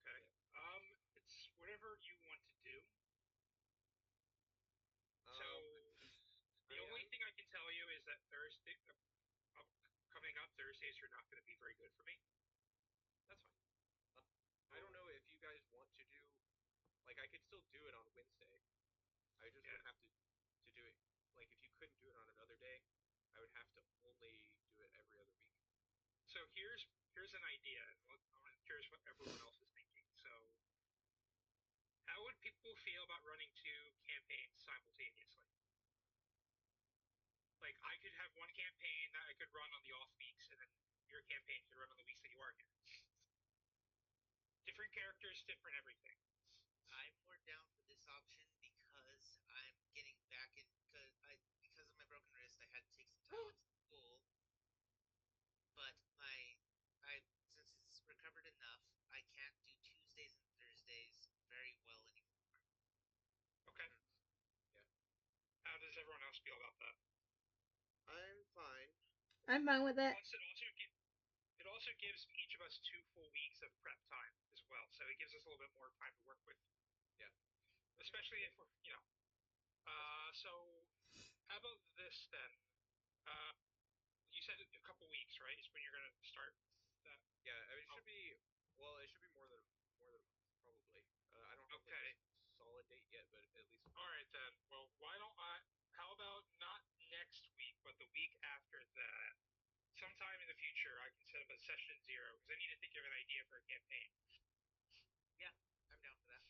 Okay. Yeah. It's whatever you want to do. So the only thing I can tell you is that Thursday, coming up Thursdays, are not going to be very good for me. That's fine. I don't know if you guys want to do, like, I could still do it on Wednesday. I just would have to do it, like, if you couldn't do it on another day, I would have to only do it every other week. So here's an idea. I'm curious what everyone else is thinking. So, how would people feel about running 2 campaigns simultaneously? Like, I could have one campaign that I could run on the off weeks, and then your campaign could run on the weeks that you are here. Different characters, different everything. I'm more down for this option because I'm getting back in because of my broken wrist. I had to take some time off school, but since it's recovered enough, I can't do Tuesdays and Thursdays very well anymore. Okay. Yeah. How does everyone else feel about that? I'm fine. I'm fine with it. It also gives each of us 2 full weeks of prep time as well, so it gives us a little bit more time to work with. Yeah. Especially if we're, So, how about this then? You said a couple weeks, right? Is when you're gonna start that. Yeah, I mean, it should be. Well, it should be more than a month, probably. I don't have like a solid date yet, but at least. All right then. Well, why don't I? How about not next week, but the week after that? Sometime in the future, I can set up a session 0 because I need to think of an idea for a campaign. Yeah, I'm down for that.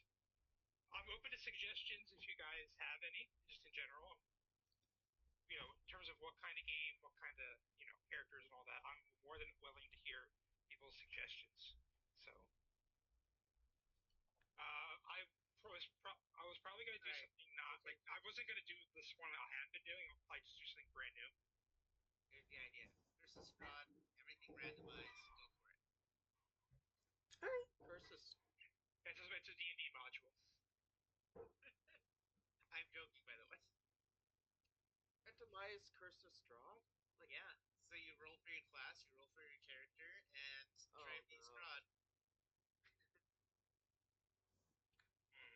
I'm open to suggestions if you guys have any, just in general. In terms of what kind of game, what kind of characters and all that. I'm more than willing to hear people's suggestions. So, I was probably gonna do something not like I wasn't gonna do this one I had been doing. I'll probably just do something brand new. Here's the idea: Curse of Strahd, everything randomized. Go for it. All right. It's a D&D module. I'm joking, by the way. Randomized Curse of Strahd? Like, yeah. So you roll for your class, you roll for your character, and try and beat Strahd.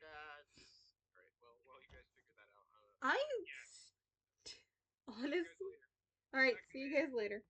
That's Alright, well, while you guys figure that out, Honestly. All right. See you guys later.